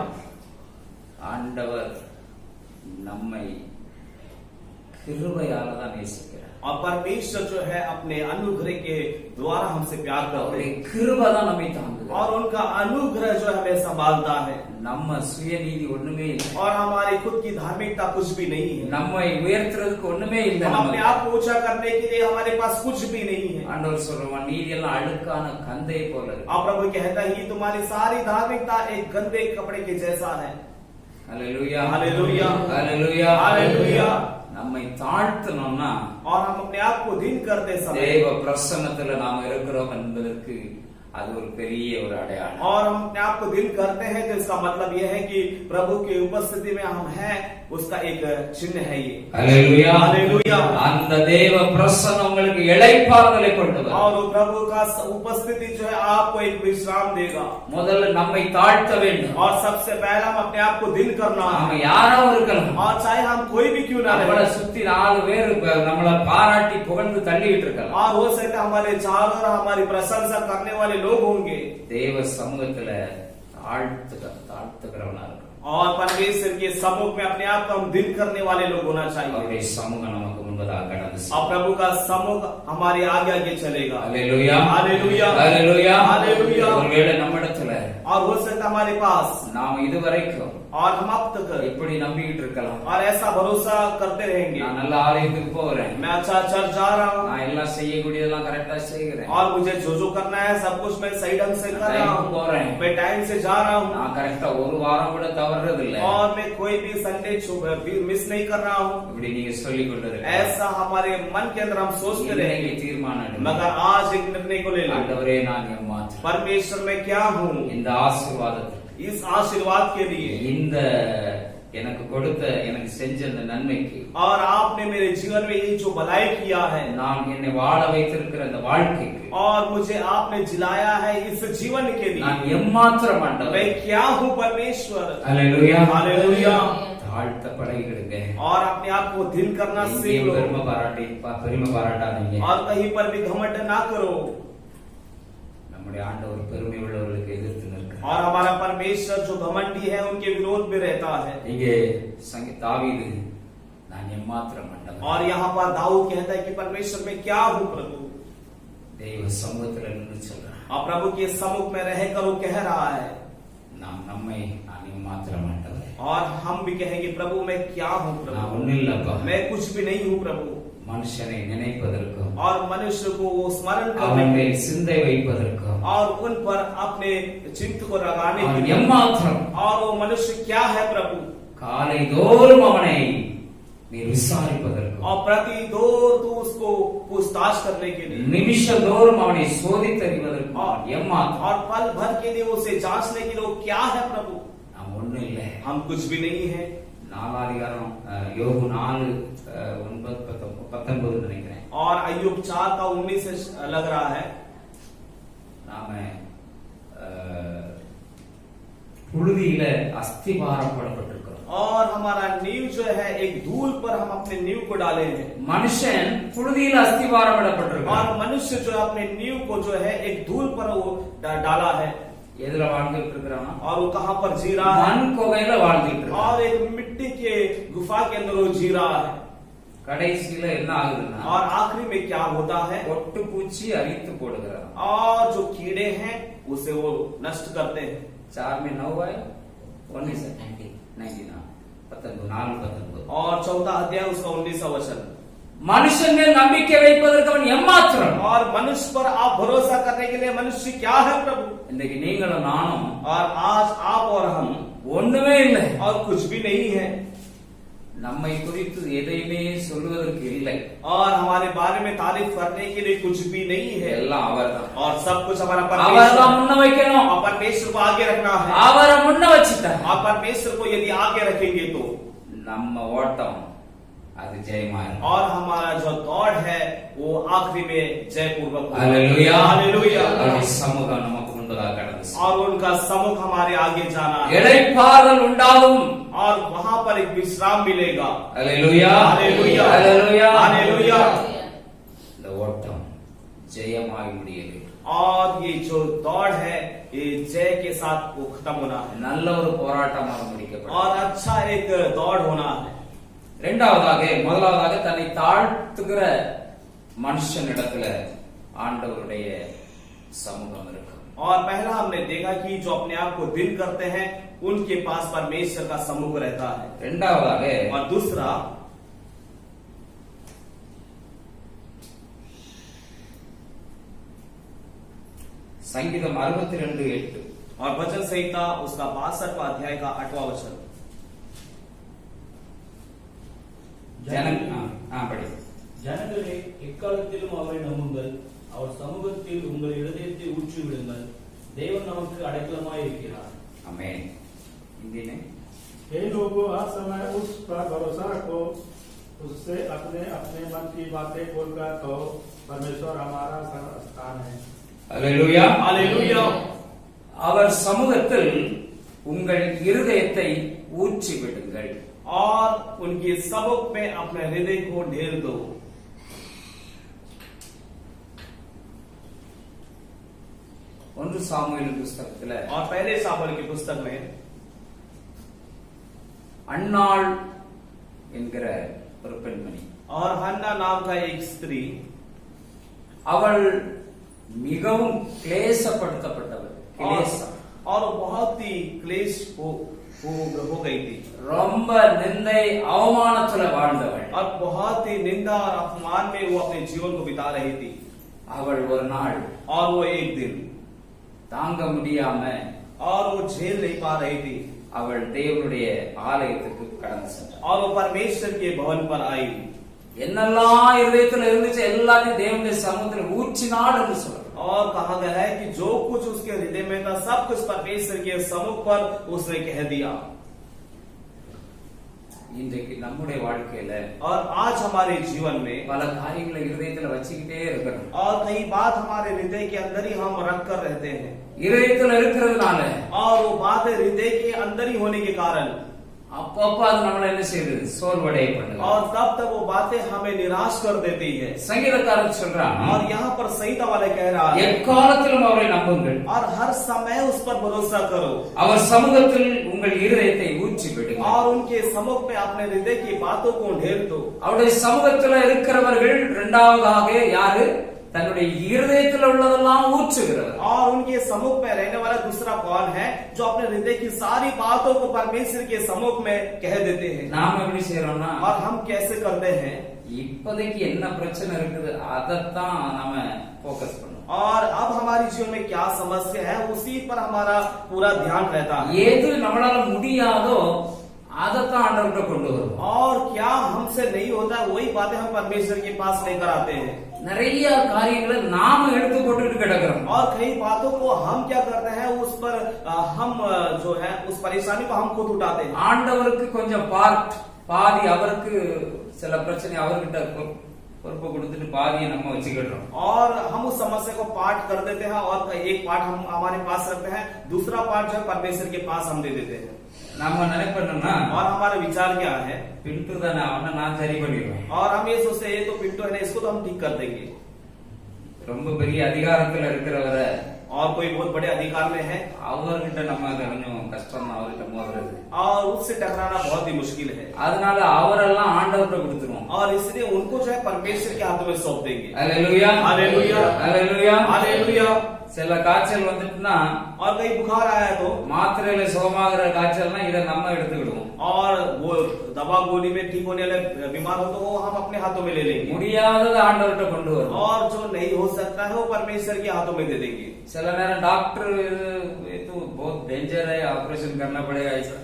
ஆண்டவர் நம்மை கிருபையால தான் நேசிக்கிறார். और परमेश्वर जो है अपने अनुग्रह के द्वारा हमसे प्यार करते அவருடைய हैं கிருபை தான் நம்மை தாங்குது. और उनका अनुग्रह जो हमें संभालता है. நம்ம சுயநீதி ஒண்ணுமே இல்லை. और हमारी खुद की धार्मिकता कुछ भी नहीं है. நம்மை உயர்த்துறதுக்கு ஒண்ணுமே இல்லை. हम अपने आप को ऊंचा करने के लिए हमारे पास कुछ भी नहीं है. ஆண்டவர் சொல்றான் நீதி எல்லாம் அழுக்கான கந்தை போல இருக்கு. आप प्रभु कहता है कि तुम्हारी सारी धार्मिकता एक गंदे कपड़े के जैसा है. ஹalleluya हालेलुया. ஹalleluya हालेलुया. நம்மை தாழ்த்தணும்னா और हम अपने आप को दिन करते समय தேவ பிரசன்னத்துல நாம இருக்கிறோம் என்பதற்கு அது ஒரு பெரிய ஒரு அடையாளம். और हम अपने आप को दिन करते हैं तो इसका मतलब यह है कि प्रभु की उपस्थिति में हम हैं, उसका एक चिन्ह है ये. ஹalleluya हालेलुया. அந்த தேவ பிரசன்னம் உங்களுக்கு இளைப்பாறுதலை கொண்டு வரும். और प्रभु का उपस्थिति जो है आपको एक विश्राम देगा. முதல்ல நம்மை தாழ்த்த வேண்டும். और सबसे पहला हम अपने आप को दिन करना நாம है. யாரோ இருக்கலாம். और चाहे हम कोई भी क्यों ना நம்மள रहे. சுத்தி 4 பேர் நம்மள பாராட்டி புகழ்ந்து தள்ளிட்டு இருக்கலாம். और हो सकता है हमारे चारों ओर हमारी प्रशंसा करने वाले लोग होंगे. தேவ சமூகத்துல தாழ்த்துக்கிறவனா இருக்கணும். और परमेश्वर के सम्मुख में अपने आप को हम दिन करने वाले लोग होना चाहिए. அவருடைய சமூகம் நமக்கு முன்பதாக கடந்து और प्रभु का सम्मुख हमारे आगे आगे चलेगा. ஹalleluya हालेलुया. ஹalleluya हालेलुया. ஒருவேளை நம்மிடத்துல और हो सकता है हमारे पास நாம் இதுவரைக்கும் और हम अब तक இப்படி நம்பிட்டு இருக்கலாம். और ऐसा भरोसा करते रहेंगे. நான் நல்ல ஆலயத்துக்கு போறேன், मैं अच्छा चर्च जा रहा हूँ நான் எல்லாம் செய்யக்கூடியதெல்லாம் கரெக்டா செய்கிறேன், और मुझे जो करना है सब कुछ मैं सही ढंग से कर रहा हूँ. போறேன், मैं टाइम से जा रहा हूँ நான் கரெக்டா ஒரு வாரம் கூட தவறுறது இல்ல. और मैं कोई भी संडे मिस नहीं कर रहा हूँ. இப்படி நீங்க சொல்லிக் கொண்டிருக்க ऐसा हमारे मन के अंदर हम सोचते रहेंगे. தீர்மானம் எடுங்க. मगर आज एक निर्णय को ले लो. ஆண்டவரே நான் எம்மாத்திரம் परमेश्वर में क्या हूँ. இந்த ஆசீர்வாதத்துக்கு इस आशीर्वाद के लिए இந்த எனக்கு கொடுத்த எனக்கு செஞ்ச அந்த நன்மைக்கு और आपने मेरे जीवन में ये जो भलाई किया है நான் என்னை வாழ வைத்திருக்கிற அந்த வாழ்க்கைக்கு और मुझे आपने जिलाया है इस जीवन के நான் लिए எம்மாத்திரம் ஆண்டவரே. मैं क्या हूँ परमेश्वर. ஹalleluya हालेलुया. தாழ்த்த பழகிடுங்க. और अपने आप को दिन करना सीख எங்கேயும் लो பெருமை பாராட்டாதீங்க. और कहीं पर भी घमंड ना करो. நம்முடைய ஆண்டவர் பெருமை உள்ளவர்களுக்கு எதிர்த்து நிற்கிறார். और हमारा परमेश्वर जो घमंडी है उनके विरोध में रहता है. இங்கே தாவீது நான் எம்மாத்திரம் ஆண்டவர். और यहाँ पर दाऊद कहता है कि परमेश्वर में क्या हूँ प्रभु. தெய்வ சமூகத்தில் நின்று சொல்றான். और प्रभु के सम्मुख में रहकर वो कह रहा है. நாம் நம்மை நான் எம்மாத்திரம் ஆண்டவர். और हम भी कहेंगे प्रभु मैं क्या हूँ நான் प्रभु. ஒண்ணில்லப்பா. मैं कुछ भी नहीं हूँ प्रभु. மனுஷனை நினைப்பதற்கும் और मनुष्य को वो स्मरण அவன் करने மேல் சிந்தை வைப்பதற்கும் और उन पर अपने चित्त को लगाने के அவன் लिए. எம்மாத்திரம். और वो मनुष्य क्या है प्रभु. காலை தோறும் அவனை நீ விசாரிப்பதற்கும் और प्रति दौर तो उसको पूछताछ करने के लिए. நிமிஷ தோறும் அவனை சோதித்தறிவதற்கும் அவன் எம்மாத்திரம். और पल भर के लिए उसे जांचने के लिए वो क्या है प्रभु. நாம் ஒண்ணும் இல்லை. हम कुछ भी नहीं है. 4 அதிகாரம் யோபு 4:19 நினைக்கிறேன். और अय्यूब 4 का 19 से लग रहा है. நாம புழுதியில அஸ்திபாரம் போடப்பட்டிருக்கிறோம். और हमारा नींव जो है एक धूल पर हम अपने नींव को डाले हैं. மனுஷன் புழுதியில அஸ்திபாரம் போடப்பட்டிருக்கிறான். और मनुष्य जो अपने नींव को जो है एक धूल पर वो डाला है. எதுல வாழ்ந்துட்டு இருக்கிறான்? और वो कहाँ पर जी रहा है. மண் குகையில வாழ்ந்துட்டு இருக்கான். और एक मिट्टी के गुफा के अंदर वो जी रहा है. கடைசியில என்ன ஆகுதுன்னா और आखिरी में क्या होता है. ஒட்டு பூச்சி அரித்து போடுகிறான். और जो कीड़े हैं उसे वो नष्ट करते हैं. 4 में 9 आया 19 19 4:19. और 14 अध्याय उसका 19वां वचन. மனுஷன் மேல் நம்பிக்கை வைப்பதற்கு அவன் எம்மாத்திரம். और मनुष्य पर आप भरोसा करने के लिए मनुष्य क्या है प्रभु. இன்னைக்கு நீங்களும் நானும் और आज आप और हम ஒண்ணுமே இல்லை. और कुछ भी नहीं है. நம்மை குறித்து எதையுமே சொல்வதற்கு இல்லை. और हमारे बारे में तारीफ करने के लिए कुछ भी नहीं है. எல்லாம் அவர்தான். और सब कुछ हमारा அவர்தான் परमेश्वर. முன்ன வைக்கணும். और परमेश्वर को आगे रखना है. அவரை முன்ன வச்சுட்டார். आप परमेश्वर को यदि आगे रखेंगे तो நம்ம ஓட்டம் அது ஜெயமா இருக்கும். और हमारा जो दौड़ है वो आखिरी में जयपूर्वक होगा. Hallelujah hallelujah. அவருடைய சமூகம் நமக்கு முன்பதாக கடந்து செல்லும். और उनका सम्मुख हमारे आगे जाना है. இளைப்பாறுதல் உண்டாகும். और वहां पर एक विश्राम मिलेगा. Hallelujah hallelujah. Hallelujah hallelujah. இந்த ஓட்டம் ஜெயமாய் முடிய வேண்டும். और ये जो दौड़ है ये जय के साथ वो खत्म होना है. நல்ல ஒரு போராட்டமாக முடிக்கப்படும். और अच्छा एक दौड़ होना है. முதலாவதாக தன்னை தாழ்த்துகிற மனுஷனிடத்துல ஆண்டவருடைய சமூகம் இருக்கும். और पहला हमने देखा कि जो अपने आप को दिन करते हैं उनके पास परमेश्वर का सम्मुख रहता है. இரண்டாவதாக और दूसरा சங்கீதம் 62:8 और वचन संहिता उसका 62वां अध्याय का 8वां वचन. ஜனங்களே எக்காலத்திலும் அவரை நம்புங்கள். அவர் சமூகத்தில் உங்கள் இருதயத்தை ஊற்றி விடுங்கள். தேவன் நமக்கு அடைக்கலமாய் இருக்கிறார். आमीन. हिंदी में हे लोगों हर समय उस पर भरोसा रखो. उससे अपने अपने मन की बातें बोलकर कहो परमेश्वर हमारा स्थान है. Hallelujah hallelujah. அவர் சமூகத்தில் உங்கள் இருதயத்தை ஊற்றி விடுங்கள். और उनके सबक में अपने हृदय को ढेर दो. ஒன்று சாமுவேல் புத்தகத்துல और पहले सामुएल की पुस्तक में அன்னாள் என்கிற ஒரு பெண்மணி, और हन्ना नाम का एक स्त्री, அவள் மிகவும் கிளேசப்படுத்தப்பட்டவள். கிளேசம். और बहुत ही क्लेश हो गई थी. ரொம்ப நிந்தை அவமானத்துல வாழ்ந்தவள். और बहुत ही निंदा और अपमान में वो अपने जीवन को बिता रही थी. அவள் ஒரு நாள் और वो एक दिन தாங்க முடியாம और वो झेल नहीं पा रही थी. அவள் தேவனுடைய ஆலயத்துக்கு கடந்து சென்றாள். और वो परमेश्वर के भवन पर आई. என்னெல்லாம் இருதயத்துல இருந்துச்சு எல்லாத்தையும் தேவனுடைய சமூகத்துல ஊற்றினாள் என்று சொல்றாள். और कहा गया है कि जो कुछ उसके हृदय में था सब कुछ परमेश्वर के सम्मुख पर उसने कह दिया. இன்றைக்கு நம்முடைய வாழ்க்கையில और आज हमारे जीवन में பல காரியங்களை இருதயத்துல வச்சுக்கிட்டே இருக்கிறோம். और कई बात हमारे हृदय के अंदर ही हम रख कर रहते हैं. இருதயத்துல இருக்கிறதுனால और वो बात हृदय के अंदर ही होने के कारण அப்பப்ப அது நம்மள என்ன செய்யுது? சோர்வடைய பண்ணுது. और तब तक वो बातें हमें निराश कर देती है। சங்கீதக்காரன் சொல்றான், और यहाँ पर संहिता वाले कह रहा है, எக்காலத்திலும் அவரை நம்புங்கள், और हर समय उस पर भरोसा करो, அவர் சமூகத்தில் உங்கள் இருதயத்தை ஊற்றி விடுங்க. और उनके सम्मुख में अपने हृदय की बातों को ढेर दो। அவருடைய சமூகத்தில் இருக்கிறவர்கள் இரண்டாவதாக யாரு? தன்னுடைய இருதயத்தில் உள்ளதெல்லாம் ஊற்றுகிறவர். और उनके सम्मुख में रहने वाला दूसरा कौन है? जो अपने हृदय की सारी बातों को परमेश्वर के सम्मुख में कह देते हैं। நாம எப்படி செய்யறோம்னா, और हम कैसे करते हैं? இப்போதைக்கு என்ன பிரச்சனை இருக்குது அதைத்தான் நாம போக்கஸ் பண்ணுவோம். और अब हमारी जीवन में क्या समस्या है उसी पर हमारा पूरा ध्यान रहता है। எது நம்மளால முடியாதோ அதைத்தான் ஆண்டவர்கிட்ட கொண்டு வருவோம். और क्या हमसे नहीं होता वही बातें हम परमेश्वर के पास लेकर आते हैं। நிறைய காரியங்களை நாம எடுத்து போட்டுட்டு கிடக்கிறோம். और कई बातों को हम क्या करते हैं उस पर हम जो है उस परेशानी को हम खुद उठाते हैं। ஆண்டவருக்கு கொஞ்சம் பாதி அவருக்கு சில பிரச்சனை அவர்கிட்ட பொறுப்பு கொடுத்துட்டு பாதியை நம்ம வச்சுக்கிட்டோம். और हम उस समस्या को पार्ट कर देते हैं और एक पार्ट हम हमारे पास रखते हैं, दूसरा पार्ट जो है परमेश्वर के पास हम दे देते हैं। நம்ம நினைப்போம்னா, और हमारा विचार क्या है? பின்ட்டு தானே அவனை நான் சரி பண்ணிடுவேன். और हम ये सोचते हैं ये तो पिंटू है ना, इसको तो हम ठीक कर देंगे। ரொம்ப பெரிய அதிகாரத்துல இருக்கிறவரை और कोई बहुत बड़े अधिकार में है, அவர்கிட்ட நம்ம கொஞ்சம் கஷ்டம் தான் அவர்கிட்ட மோதுறது. और उससे टकराना बहुत ही मुश्किल है। அதனால அவரெல்லாம் ஆண்டவர்கிட்ட கொடுத்துருவோம். और इसलिए उनको जो है परमेश्वर के हाथों में सौंप देंगे। அல்லேலூயா, हालेलुया, அல்லேலூயா. हालेलुया। சில காய்ச்சல் வந்துட்டுனா, और कहीं बुखार आया तो மாத்திரையில சுகமாகிற காய்ச்சல்னா இதை நம்ம எடுத்துக்கிடுவோம். और वो दवा गोली में ठीक होने वाले बीमार हो तो वो हम अपने हाथों में ले लेंगे। முடியாதது ஆண்டவர்கிட்ட கொண்டு வரும். और जो नहीं हो सकता है वो परमेश्वर के हाथों में दे देंगे। சில நேரம் டாக்டர் ये तो बहुत डेंजर है, ऑपरेशन करना पड़ेगा ऐसा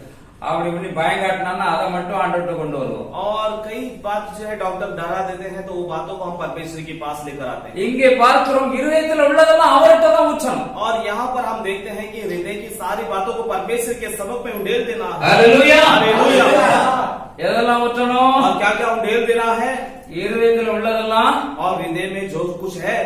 அப்படி இப்படி பயம் காட்டினா அதை மட்டும் ஆண்டவர்கிட்ட கொண்டு வருவோம். और कई बात जो है डॉक्टर डरा देते हैं तो वो बातों को हम परमेश्वर के पास लेकर आते हैं। இங்கே பார்க்கிறோம் இருதயத்தில் உள்ளதெல்லாம் அவர்கிட்ட தான் ஊற்றணும். और यहाँ पर हम देखते हैं कि हृदय की सारी बातों को परमेश्वर के सम्मुख में उंडेल देना है। ஹalleluya, हालेलुया। எதெல்லாம் ஊற்றணும்? और क्या क्या उंडेल देना है? இருதயத்தில் உள்ளதெல்லாம் और हृदय में जो कुछ है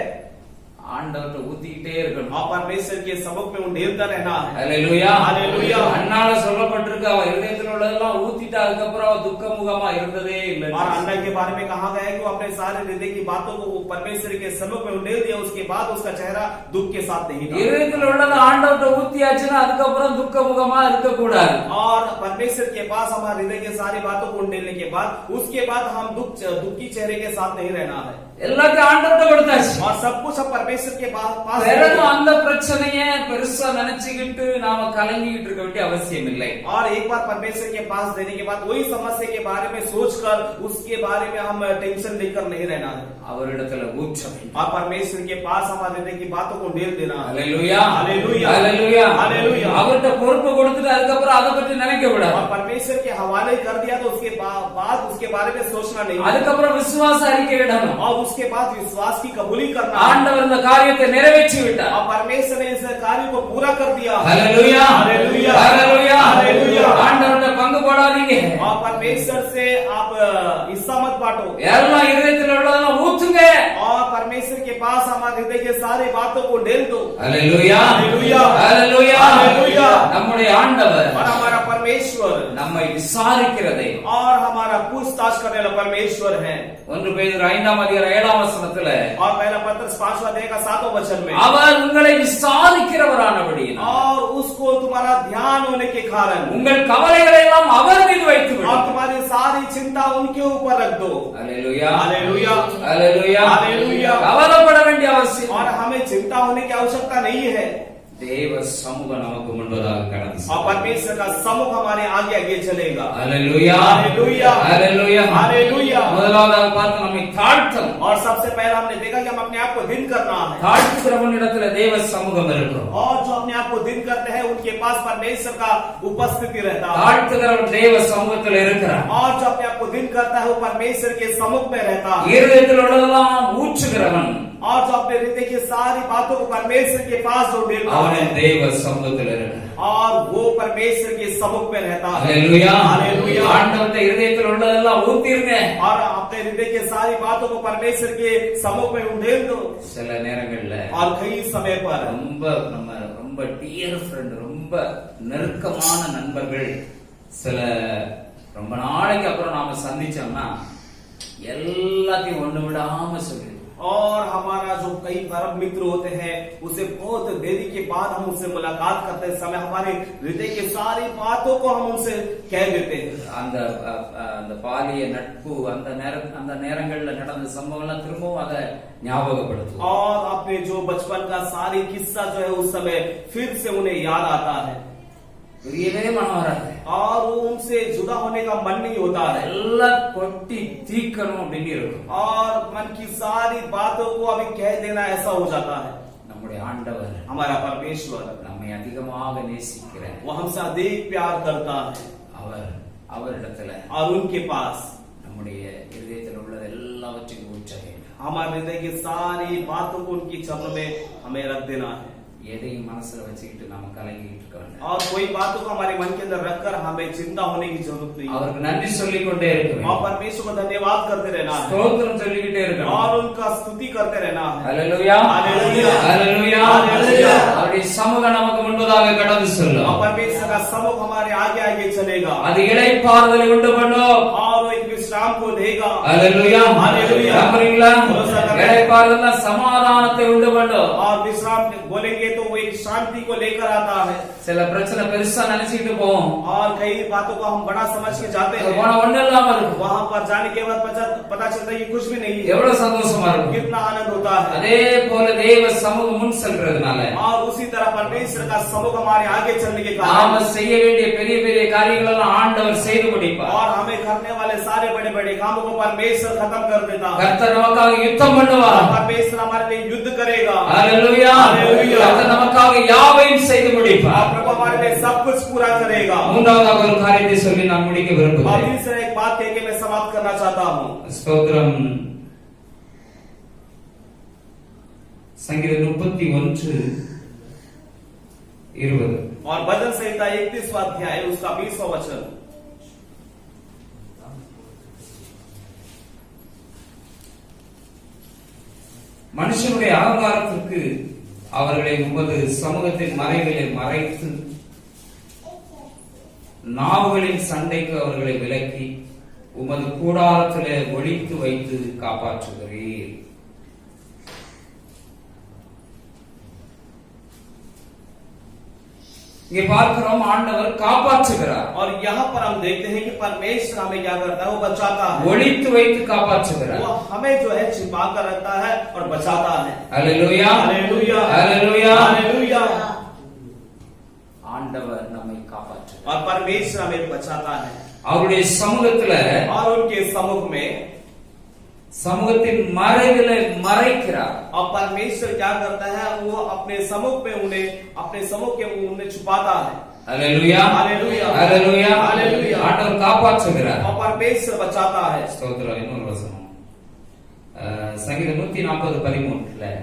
ஆண்டவர்கிட்ட ஊத்திக்கிட்டே இருக்கணும். और परमेश्वर के सम्मुख में उंडेलता रहना है। ஹalleluya, ஹalleluya. அன்னால சொல்லப்பட்டிருக்கு, அவ இருதயத்தில் உள்ளதெல்லாம் ஊத்திட்டா அதுக்கப்புறம் அவ துக்கமுகமா இருந்ததே இல்லை. और अन्ना के बारे में कहा गया है कि वो अपने सारे हृदय की बातों को परमेश्वर के सम्मुख में उंडेल दिया, उसके बाद उसका चेहरा दुख के साथ नहीं था। இருதயத்தில் உள்ளத ஆண்டவர்கிட்ட ஊத்தியாச்சுன்னா அதுக்கப்புறம் துக்கமுகமா இருக்க கூடாது. और परमेश्वर के पास हमारे हृदय की सारी बातों को उंडेलने के बाद उसके बाद हम दुखी चेहरे के साथ नहीं रहना है। எல்லாத்தையும் ஆண்டவர்கிட்ட கொடுத்தாச்சு. और सब कुछ हम परमेश्वर के पास பிறகு அந்த பிரச்சனையை பெருசா நினைச்சுக்கிட்டு நாம கலங்கிட்டு இருக்க வேண்டிய அவசியம் இல்லை. और एक बार परमेश्वर के पास देने के बाद वही समस्या के बारे में सोचकर उसके बारे में हम टेंशन लेकर नहीं रहना है। அவரிடத்துல ஊற்ற வேண்டும். और परमेश्वर के पास हमारे हृदय की बातों को ढेर देना है। ஹalleluya, हालेलुया, ஹalleluya, हालेलुया। அவர்கிட்ட பொறுப்பு கொடுத்துட்டு அதுக்கப்புறம் அதை பற்றி நினைக்க கூடாது. और परमेश्वर के हवाले कर दिया तो उसके बाद उसके बारे में सोचना नहीं। அதுக்கப்புறம் விசுவாச அறிக்கை இடணும். और उसके बाद विश्वास की कबूली करना। ஆண்டவர் இந்த காரியத்தை நிறைவேற்றி விட்டார். और परमेश्वर ने इस कार्य को पूरा कर दिया। ஹalleluya, हालेलुया, ஹalleluya, हालेलुया। ஆண்டவர்கிட்ட பங்கு போடாதீங்க. और परमेश्वर से आप हिस्सा मत बांटो। எல்லாம் இருதயத்தில் உள்ளதெல்லாம் ஊத்துங்க. और परमेश्वर के पास हमारे हृदय के सारे बातों को ढेल दो। ஹalleluya, हालेलुया, ஹalleluya, हालेलुया। நம்முடைய ஆண்டவர் और हमारा परमेश्वर நம்மை விசாரிக்கிறதை और हमारा पूछताछ करने वाला परमेश्वर है। 1 பேதுரு 5ஆம் அதிகாரம் 7ஆம் வசனத்துல और पहला पत्रस 5वां अध्याय का 7वां वचन में அவர் உங்களை விசாரிக்கிறவரானபடியினால் और उसको तुम्हारा ध्यान होने के कारण உங்கள் கவலைகளை எல்லாம் அவர் மீது வைத்து और விடும். तुम्हारी सारी चिंता उनके ऊपर रख दो। ஹalleluya, हालेलुया, ஹalleluya, हालेलुया। கவலைப்பட வேண்டிய அவசியம் और हमें चिंता होने की आवश्यकता नहीं है। தேவ சமூகம் நமக்கு முன்பதாக கடந்து और परमेश्वर का सम्मुख हमारे आगे आगे चलेगा। ஹalleluya, हालेलुया, ஹalleluya, हालेलुया। முதலாவதாக பார்த்து நம்மை தாழ்த்தணும். और सबसे पहला हमने देखा कि हम अपने आप को दिन करना है। தாழ்த்துகிறவனிடத்துல தேவ சமூகம் இருக்கும். और जो अपने आप को दिन करते हैं उनके पास परमेश्वर का उपस्थिति रहता है। தாழ்த்துகிறவன் தேவ சமூகத்தில் இருக்கிறான். और जो अपने आप को दिन करता है वो परमेश्वर के सम्मुख में रहता है। இருதயத்தில் உள்ளதெல்லாம் ஊற்றுகிறவன் और जो अपने हृदय की सारी बातों को परमेश्वर के पास जो देता அவன் है தேவ சமூகத்தில் இருக்கிறான். और वो परमेश्वर के सम्मुख में रहता है। ஹalleluya, हालेलुया। ஆண்டவருடைய இருதயத்தில் உள்ளதெல்லாம் ஊத்திருங்க. और अपने हृदय की सारी बातों को परमेश्वर के सम्मुख में उंडेल दो। சில நேரங்கள்ல और कई समय पर ரொம்ப டியர் ஃப்ரெண்ட், ரொம்ப நெருக்கமான நண்பர்கள் சில ரொம்ப நாளைக்கு அப்புறம் நாம சந்திச்சோம்னா எல்லாத்தையும் ஒண்ணு விடாம சொல்லிடுவோம். और हमारा जो कई परम मित्र होते हैं उसे बहुत देरी के बाद हम उनसे मुलाकात करते समय हमारे हृदय की सारी बातों को हम उनसे कह देते हैं. அந்த பாலிய நட்பு அந்த நேரங்கள்ல நடந்த சம்பவம் எல்லாம் திரும்பவும் அதை ஞாபகப்படுத்தும். और अपने जो बचपन का सारी किस्सा जो है उस समय फिर से उन्हें याद आता है பிரியவே மனம் வராது. और वो उनसे जुदा होने का मन नहीं होता है. எல்லாம் கொட்டி தீக்கணும் அப்படின்னு இருக்கும். और मन की सारी बातों को अभी कह देना ऐसा हो जाता है. நம்முடைய ஆண்டவர் हमारा परमेश्वर நம்மை அதிகமாக நேசிக்கிறார். वो हमसे अधिक प्यार करता है. அவரிடத்துல और उनके पास நம்முடைய இதயத்தில் உள்ளது எல்லாவற்றையும் ஊற்ற வேண்டும். हमारे हृदय की सारी बातों को उनकी चरणों में हमें रख देना है. எதையும் மனசுல வச்சுக்கிட்டு நாம கலங்கிட்டு இருக்க வேண்டாம். और कोई बातों को हमारे मन के अंदर रखकर हमें चिंता होने की जरूरत नहीं. அவருக்கு நன்றி சொல்லிக் கொண்டே இருக்க வேண்டும். और परमेश्वर को धन्यवाद करते रहना है. ஸ்தோத்திரம் சொல்லிக்கிட்டே இருக்கணும். और उनका स्तुति करते रहना है. ஹல்லேலூயா हालेलुया ஹல்லேலூயா हालेलुया. அவருடைய சமூகம் நமக்கு முன்பதாக கடந்து செல்லும். और परमेश्वर का समुख हमारे आगे आगे चलेगा. அது இளைப்பாறுதலை உண்டு பண்ணும். और वो एक विश्राम को देगा. ஹல்லேலூயா हालेलुया. நம்புறீங்களா? இளைப்பாறுதல்னா சமாதானத்தை உண்டு பண்ணும். और विश्राम बोलेंगे तो वो एक शांति को लेकर आता है. சில பிரச்சனை பெருசா நினைச்சிட்டு போவோம். और कई बातों को हम बड़ा समझ के जाते हैं. போன ஒண்ணு இல்லாம இருக்கும். वहां पर जाने के बाद पता चलता है कि कुछ भी नहीं है. எவ்வளவு சந்தோஷமா இருக்கும். कितना आनंद होता है. அதே போல தேவ சமூகம் முன் செல்றதுனால और उसी तरह परमेश्वर का समुख हमारे आगे चलने के कारण நாம செய்ய வேண்டிய பெரிய பெரிய காரியங்கள் எல்லாம் ஆண்டவர் செய்து முடிப்பார். और हमें करने वाले सारे बड़े बड़े कामों को परमेश्वर खत्म कर देता है. கர்த்தர் நமக்காக யுத்தம் பண்ணுவார். परमेश्वर हमारे लिए युद्ध करेगा. ஹல்லேலூயா हालेलुया. கர்த்தர் நமக்காக யாவையும் செய்து முடிப்பார். और प्रभु हमारे लिए सब कुछ पूरा करेगा. மூன்றாவதாக ஒரு காரியத்தை சொல்லி நான் முடிக்க और விரும்புகிறேன். तीसरा एक बात कह के मैं समाप्त करना चाहता हूँ. ஸ்தோத்திரம். சங்கீதம் 31:20 और भजन संहिता 31वां अध्याय उसका 20वां वचन. மனுஷனுடைய அகங்காரத்திற்கு அவர்களை உமது சமூகத்தின் மறைவிலே மறைத்து நாவுகளின் சண்டைக்கு அவர்களை விலக்கி உமது கூடாரத்திலே ஒளித்து வைத்து காப்பாற்றுகிறீர். இங்கே பார்க்கிறோம் ஆண்டவர் காப்பாற்றுகிறார். और यहाँ पर हम देखते हैं कि परमेश्वर हमें क्या करता है, वो बचाता है. ஒளித்து வைத்து காப்பாற்றுகிறார். वो हमें जो है छिपा कर रखता है और बचाता है. ஹல்லேலூயா हालेलुया ஹல்லேலூயா हालेलुया. ஆண்டவர் நம்மை காப்பாற்றுகிறார். और परमेश्वर हमें बचाता है. அவருடைய சமூகத்துல और उनके समुख में சமூகத்தின் மறைவிலே மறைக்கிறார். और परमेश्वर क्या करता है, वो अपने समुख में उन्हें अपने समुख के उन्हें छुपाता है. ஹல்லேலூயா हालेलुया ஹல்லேலூயா हालेलुया. ஆண்டவர் காப்பாற்றுகிறார். और परमेश्वर बचाता है. ஸ்தோத்திரம். இன்னொரு வசனம் சங்கீதம் 140:13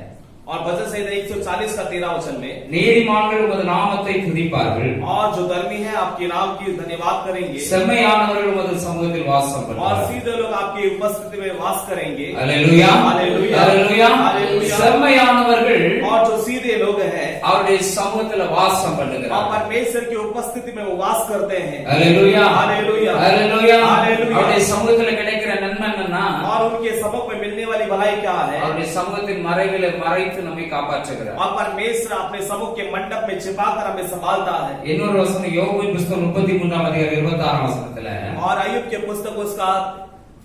और भजन संहिता 140 का 13 वचन में நீதிமான்கள் உமது நாமத்தை துதிப்பார்கள். और जो धर्मी है आपके नाम की धन्यवाद करेंगे. செம்மையானவர்கள் உமது சமூகத்தில் வாசம் और பண்ணுவார்கள். सीधे लोग आपकी उपस्थिति में वास करेंगे. ஹல்லேலூயா हालेलुया ஹல்லேலூயா हालेलुया. செம்மையானவர்கள் और जो सीधे लोग हैं அவருடைய சமூகத்துல வாசம் और பண்ணுகிறார்கள். परमेश्वर की उपस्थिति में वो वास करते हैं. ஹல்லேலூயா हालेलुया ஹல்லேலூயா हालेलुया. அவருடைய சமூகத்துல கிடைக்கிற நன்மை என்னன்னா और उनके समुख में मिलने वाली भलाई क्या है, அவருடைய சமூகத்தின் மறைவிலே மறைத்து நம்மை காப்பாற்றுகிறார். और परमेश्वर अपने समुख के मंडप में छिपाकर हमें संभालता है. இன்னொரு வசனம் யோபுவின் புத்தகம் 33:26 और अय्यूब के पुस्तक उसका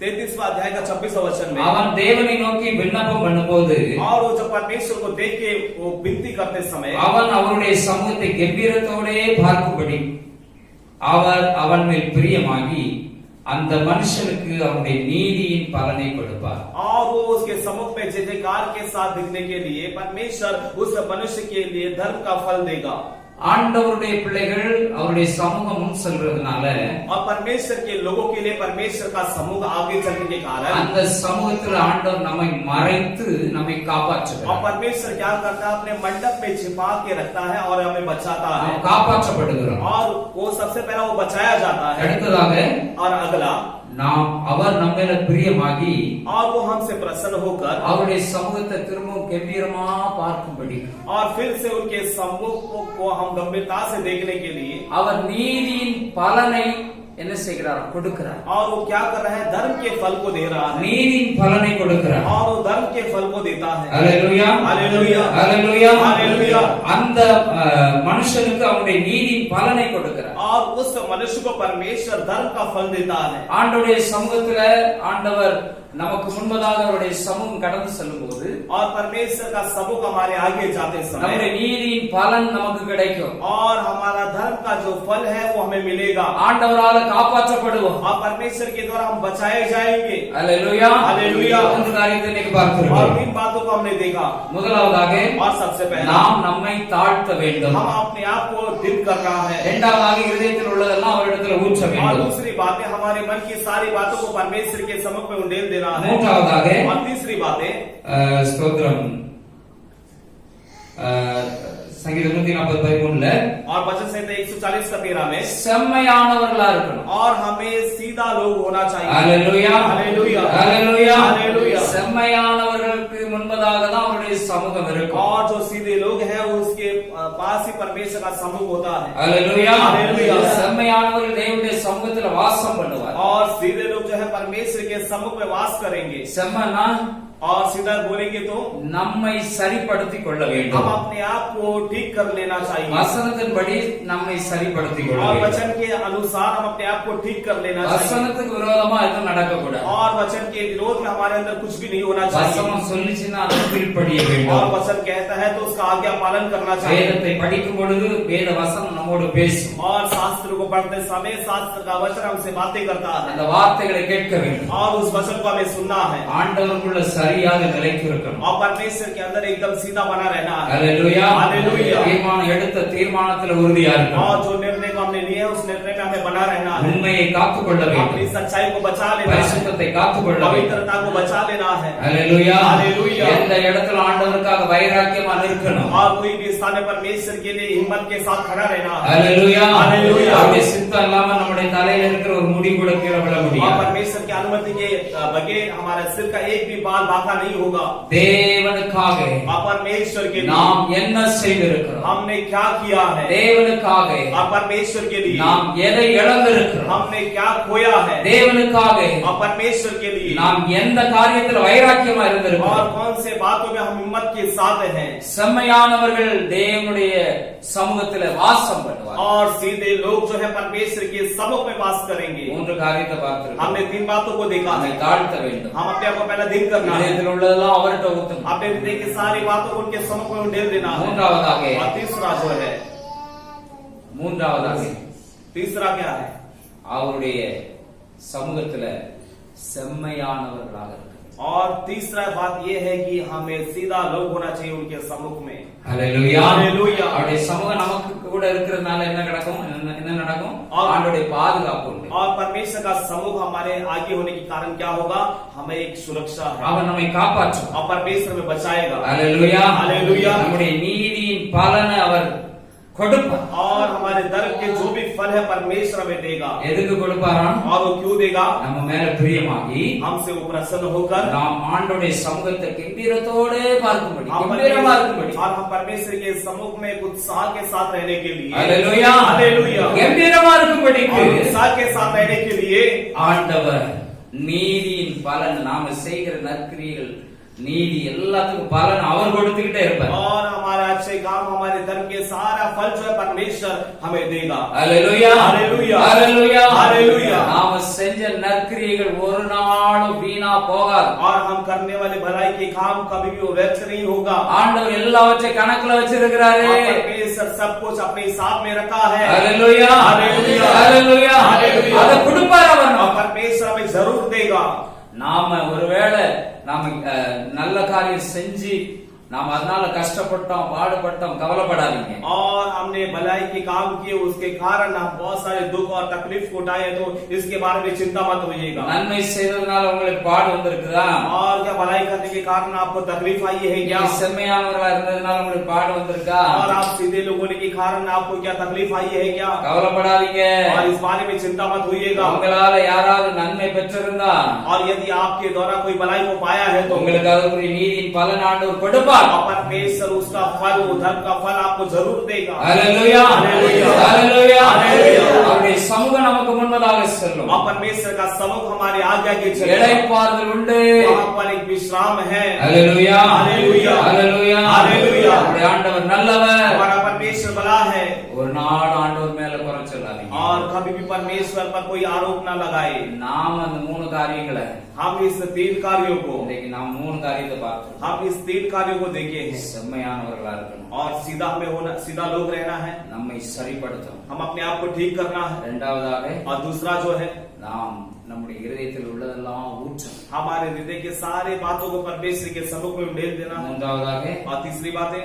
33वां अध्याय का 26वां वचन में அவன் தேவனை நோக்கி விண்ணப்பம் பண்ணும்போது और वो जब परमेश्वर को देख के वो विनती करते समय அவன் அவருடைய சமூகத்தை கம்பீரத்தோடே பார்க்கும்படி அவர் அவன் மேல் பிரியமாகி அந்த மனுஷனுக்கு அவனுடைய நீதியின் பலனை கொடுப்பார். और वो उसके समुख में जय जयकार के साथ दिखने के लिए परमेश्वर उस मनुष्य के लिए धर्म का फल देगा. ஆண்டவருடைய பிள்ளைகள் அவருடைய சமூகம் முன் செல்றதுனால और परमेश्वर के लोगों के लिए परमेश्वर का समूह आगे चलने के कारण அந்த சமூகத்தில் ஆண்டவர் நம்மை மறைத்து நம்மை और காப்பாற்றுகிறார். परमेश्वर क्या करता है, अपने मंडप में छिपा के रखता है और हमें बचाता है. நாம் காப்பாற்றப்படுகிறோம். और वो सबसे पहला वो बचाया जाता है. அடுத்ததாக और अगला நாம் அவர் நம்ம மேல பிரியமாகி और वो हमसे प्रसन्न होकर அவருடைய சமூகத்தை திரும்பவும் கம்பீரமா பார்க்கும்படி और फिर से उनके सम्मुख को हम गंभीरता से देखने के लिए அவர் நீதியின் பலனை என்ன செய்கிறார்? கொடுக்கிறார். और वो क्या कर रहा है? धर्म के फल को दे रहा है நீதியின் பலனை கொடுக்கிறார். और वो धर्म के फल को देता है। ஹalleluya हालेलुया ஹalleluya हालेलुया। அந்த மனுஷனுக்கு அவருடைய நீதியின் பலனை கொடுக்கிறார். और उस मनुष्य को परमेश्वर धर्म का फल देता है। ஆண்டவருடைய சமூகத்துல ஆண்டவர் நமக்கு முன்பதாக அவருடைய சமூகம் கடந்து செல்லும்போது और परमेश्वर का सबूत हमारे आगे जाते समय நம்முடைய நீதியின் பலன் நமக்கு கிடைக்கும். और हमारा धर्म का जो फल है वो हमें मिलेगा। ஆண்டவரால காப்பாற்றப்படுவோம். और परमेश्वर के द्वारा हम बचाए जाएंगे। ஹalleluya हालेलुया। மூன்று காரியத்தை இன்னைக்கு और பார்க்கிறோம். 3 बातों को हमने देखा। முதலாவதாக और सबसे पहला நாம் நம்மை தாழ்த்த வேண்டும். हम अपने आप को दिल करना है। இரண்டாவதாக இதயத்தில் உள்ளதெல்லாம் அவரிடத்தில் ஊற்ற और வேண்டும். दूसरी बात है हमारे मन की सारी बातों को परमेश्वर के सम्मुख में उंडेल देना है। மூன்றாவதாக और तीसरी बात है ஸ்தோத்திரம் சங்கீதம் 140:13 और वचन संहिता 140 का 13 में செம்மையானவர்களா இருக்கணும். और हमें सीधा लोग होना चाहिए। ஹalleluya हालेलुया ஹalleluya हालेलुया। செம்மையானவர்களுக்கு முன்பதாக தான் அவருடைய சமூகம் இருக்கும். और जो सीधे लोग हैं वो उसके पास ही परमेश्वर का समूह होता है। ஹalleluya हालेलुया। செம்மையானவர்கள் தேவனுடைய சமூகத்துல வாசம் பண்ணுவார். और सीधे लोग जो है परमेश्वर के सम्मुख में वास करेंगे। செம்மனா और सीधा बोलेंगे तो நம்மை சரிப்படுத்திக் கொள்ள हम வேண்டும். अपने आप को ठीक कर लेना चाहिए। வசனத்தின்படி நம்மை சரிப்படுத்திக் கொள்ள और வேண்டும். वचन के अनुसार हम अपने आप को ठीक कर लेना चाहिए। வசனத்துக்கு விரோதமா எதுவும் நடக்கக்கூடாது. और वचन के विरोध में हमारे अंदर कुछ भी नहीं होना चाहिए। வசனம் சொல்லிச்சுன்னா அதை கீழ்ப்படிய और வேண்டும். वचन कहता है तो उसका आज्ञा पालन करना चाहिए। வேதத்தை படிக்கும் பொழுது வேத வசனம் நம்மோடு பேசும். और शास्त्र को पढ़ते समय शास्त्र का वचन हमसे बातें करता है। அந்த வார்த்தைகளை கேட்க வேண்டும். और उस वचन को हमें सुनना है। ஆண்டவருக்குள்ள சரியாக நிலைக்கு இருக்கணும். और परमेश्वर के अंदर एकदम सीधा बना रहना है। ஹalleluya हालेलुया। தீர்மானம் எடுத்த தீர்மானத்துல உறுதியா और இருக்கணும். जो निर्णय को हमने लिया है उस निर्णय में हमें बना रहना है। உண்மையை காத்துக்கொள்ள अपनी வேண்டும். सच्चाई को बचा लेना है। பரிசுத்தத்தை காத்துக்கொள்ள வேண்டும். पवित्रता को बचा लेना है। ஹalleluya हालेलुया। எந்த இடத்துல ஆண்டவருக்காக வைராக்கியமா நிற்கணும். और कोई भी स्थान में परमेश्वर के लिए हिम्मत के साथ खड़ा रहना है। ஹalleluya हालेलुया। அவருடைய சித்தம் இல்லாம நம்முடைய தலையில இருக்கிற ஒரு முடி கூட கீழே விழ और முடியாது. परमेश्वर की अनुमति के बगैर हमारे सिर का एक भी बाल बाका नहीं होगा। தேவனுக்காக और परमेश्वर के लिए நாம் என்ன செய்திருக்கிறோம்? हमने क्या किया है। தேவனுக்காக और परमेश्वर के लिए நாம் எதை இழந்திருக்கிறோம்? हमने क्या खोया है। தேவனுக்காக और परमेश्वर के लिए நாம் எந்த காரியத்துல வைராக்கியமா और இருந்திருக்கிறோம்? कौन से बातों में हम हिम्मत के साथ हैं। செம்மையானவர்கள் தேவனுடைய சமூகத்துல வாசம் பண்ணுவார். और सीधे लोग जो है परमेश्वर के सम्मुख में वास करेंगे। மூன்று காரியத்தை பார்த்திருக்கோம். हमने 3 बातों को देखा நம்மை है। தாழ்த்த வேண்டும். हम अपने आप को पहला दिन करना है। இதயத்தில் உள்ளதெல்லாம் அவர்கிட்ட ஊத்தணும். अपने हृदय की सारी बातों को उनके सम्मुख में उंडेल देना है। மூன்றாவதாக और तीसरा जो है तीसरा क्या है? அவருடைய சமூகத்துல செம்மையானவர்களாக இருக்கணும். और तीसरा बात ये है कि हमें सीधा लोग होना चाहिए उनके सम्मुख में। ஹalleluya ஹalleluya. அவருடைய சமூகம் நமக்கு கூட இருக்கிறதுனால என்ன நடக்கும்? என்ன நடக்கும்? और- ஆண்டவருடைய பாதுகாப்பு உண்டு. और परमेश्वर का समूह हमारे आगे होने के कारण क्या होगा? हमें एक सुरक्षा है। அவர் நம்மை காப்பாற்றும். और परमेश्वर में बचाएगा। ஹalleluya ஹalleluya. நம்முடைய நீதியின் பலனை அவர் கொடுப்பார். और हमारे धर्म के जो भी फल है परमेश्वर हमें देगा। எதுக்கு கொடுப்பாராம்? और वो क्यों देगा? நம்ம மேல பிரியமாகி हमसे वो प्रसन्न होकर நாம் ஆண்டவருடைய சமூகத்தை கம்பீரத்தோட பார்க்கும்படி हम கம்பீரமா இருக்கும்படி. और हम परमेश्वर के सम्मुख में उत्साह के साथ रहने के लिए ஹalleluya हालेलुया। கம்பீரமா இருக்கும்படி और उत्साह के साथ रहने के लिए ஆண்டவர் நீதியின் பலன் நாம செய்கிற நற்கிரியைகள் நீதி எல்லாத்துக்கும் பலன் அவர் கொடுத்துக்கிட்டே இருப்பார். और हमारे अच्छे काम हमारे धर्म के सारा फल जो है परमेश्वर हमें देगा। ஹalleluya हालेलुया। ஹalleluya हालेलुया। நாம செஞ்ச நற்கிரியைகள் ஒரு நாளும் வீணா போகாது. और हम करने वाले भलाई के काम कभी भी वो व्यर्थ नहीं होगा। ஆண்டவர் எல்லாவற்றையும் கணக்குல வச்சிருக்கிறாரு. और परमेश्वर सब कुछ अपने हिसाब में रखा है। ஹalleluya हालेलुया। ஹalleluya हालेलुया। அத கொடுப்பார் அவர் और நமக்கு. परमेश्वर हमें जरूर देगा। நாம ஒருவேளை நாம நல்ல காரியம் செஞ்சு நாம் அதனால கஷ்டப்பட்டோம், பாடுபட்டோம், கவலைப்படாதீங்க. और हमने भलाई के काम किए, उसके कारण हम बहुत सारे दुख और तकलीफ को उठाए, तो इसके बारे में चिंता मत होइएगा। நன்மை செய்ததுனால உங்களுக்கு பாடு வந்திருக்குதா? और क्या भलाई करने के कारण आपको तकलीफ आई है क्या? நீங்க செம்மையானவர்களா இருந்ததுனால உங்களுக்கு பாடு வந்திருக்கா? और आप सीधे लोग होने के कारण आपको क्या तकलीफ आई है क्या? கவலைப்படாதீங்க. और इस बारे में चिंता मत होइएगा। உங்களால யாராவது நன்மை பெற்றிருந்தா और यदि आपके द्वारा कोई भलाई को पाया है तो உங்களுக்கு அதற்குரிய நீதியின் பலன் ஆண்டவர் கொடுப்பார். परमेश्वर उसका फल, वो धर्म का फल आपको जरूर देगा। ஹalleluya, हालेलुया, ஹalleluya, हालेलुया। அவருடைய சமூகம் நமக்கு முன்பதாக செல்லும். और परमेश्वर का समुख हमारे आगे आगे चलेगा। இளைப்பாறுதல் உண்டு. वहाँ पर एक विश्राम है। ஹalleluya, हालेलुया, ஹalleluya, हालेलुया। நம்முடைய ஆண்டவர் நல்லவர். हमारा परमेश्वर भला है। ஒரு நாள் ஆண்டவர் மேல குறை சொல்லாதீங்க. और कभी भी परमेश्वर पर कोई आरोप ना लगाए। நாம் அந்த மூணு காரியங்களை हम इस 3 कार्यों को, இன்னைக்கு நாம் மூணு காரியத்தை பார்த்தோம். हम इस 3 कार्यों को देखे हैं। செம்மையானவர்களா இருக்கணும், और सीधा हमें होना, सीधा लोग रहना है, நம்மை சரிப்படுத்தும். हम अपने आप को ठीक करना है। இரண்டாவதாக और दूसरा जो है, நாம் நம்முடைய இருதயத்தில் உள்ளதெல்லாம் ஊற்றணும். हमारे हृदय के सारे बातों को परमेश्वर के समुख में ढेल देना है। மூன்றாவதாக, और तीसरी बात है,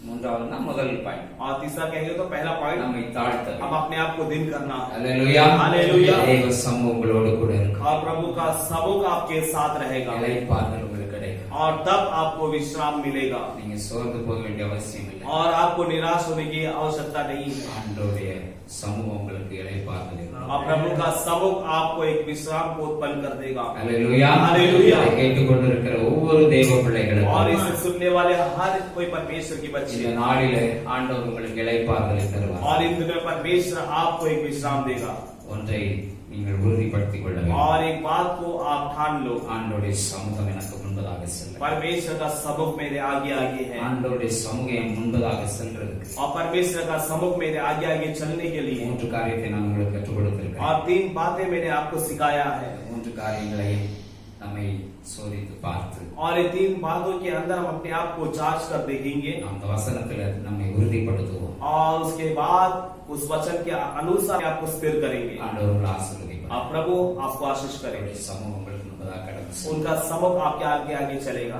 மூன்றாவதுனா முதல் பாயிண்ட், और तीसरा कहेंगे तो पहला पॉइंट, நம்மை தாழ்த்த. हम अपने आप को दिन करना है। ஹalleluya, हालेलुया। தேவ சமூகம் உங்களோடு கூட இருக்கும். और प्रभु का समुख आपके साथ रहेगा। இளைப்பாறுதல் உங்களுக்கு கிடைக்கும். और तब आपको विश्राम मिलेगा। நீங்க சோர்ந்து போக வேண்டிய அவசியம் இல்லை. और आपको निराश होने की आवश्यकता नहीं है। ஆண்டவருடைய சமூகம் உங்களுக்கு இளைப்பாறுதல் இருக்கும். और प्रभु का समुख आपको एक विश्राम को उत्पन्न कर देगा। ஹalleluya, हालेलुया। இதை கேட்டுக்கொண்டிருக்கிற ஒவ்வொரு தேவ और பிள்ளைகளுக்கும் इसे सुनने वाले हर कोई परमेश्वर की बच्ची, இந்த நாளிலே ஆண்டவர் உங்களுக்கு இளைப்பாறுதலை தருவார். और इन दिनों में परमेश्वर आपको एक विश्राम देगा। ஒன்றை நீங்கள் உறுதிப்படுத்திக் கொள்ள வேண்டும். और एक बात को आप ठान लो, ஆண்டவருடைய சமூகம் எனக்கு முன்பதாக செல்லும். परमेश्वर का समुख मेरे आगे आगे है। ஆண்டவருடைய சமூகம் என் முன்பதாக செல்றதுக்கு और परमेश्वर का समुख मेरे आगे आगे चलने के लिए மூன்று காரியத்தை நான் உங்களுக்கு கற்றுக் கொடுத்திருக்கேன். और 3 बातें मैंने आपको सिखाया है। மூன்று காரியங்களையும் நம்மை சோதித்து பார்த்து और ये 3 बातों के अंदर हम अपने आप को जांच कर देखेंगे। அந்த வசனத்துல நம்மை உறுதிப்படுத்துவோம். और उसके बाद उस वचन के अनुसार आपको स्थिर करेंगे। ஆண்டவர் உங்களை ஆசீர்வதிப்பார். आप प्रभु आपको आशीष करेंगे। அவருடைய சமூகம் உங்களுக்கு முன்பதாக கடந்து செல்லும். उनका समुख आपके आगे आगे चलेगा।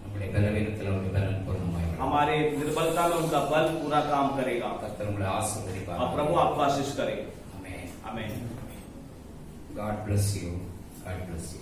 நம்முடைய பலவீனத்தில் அவருடைய பலன் பூர்ணமாய் வரும். हमारे निर्बलता में उनका बल पूरा काम करेगा। கர்த்தர் உங்களை ஆசீர்வதிப்பார். और प्रभु आपको आशीष करेगा। ஆமென். आमीन। God bless you. God bless you.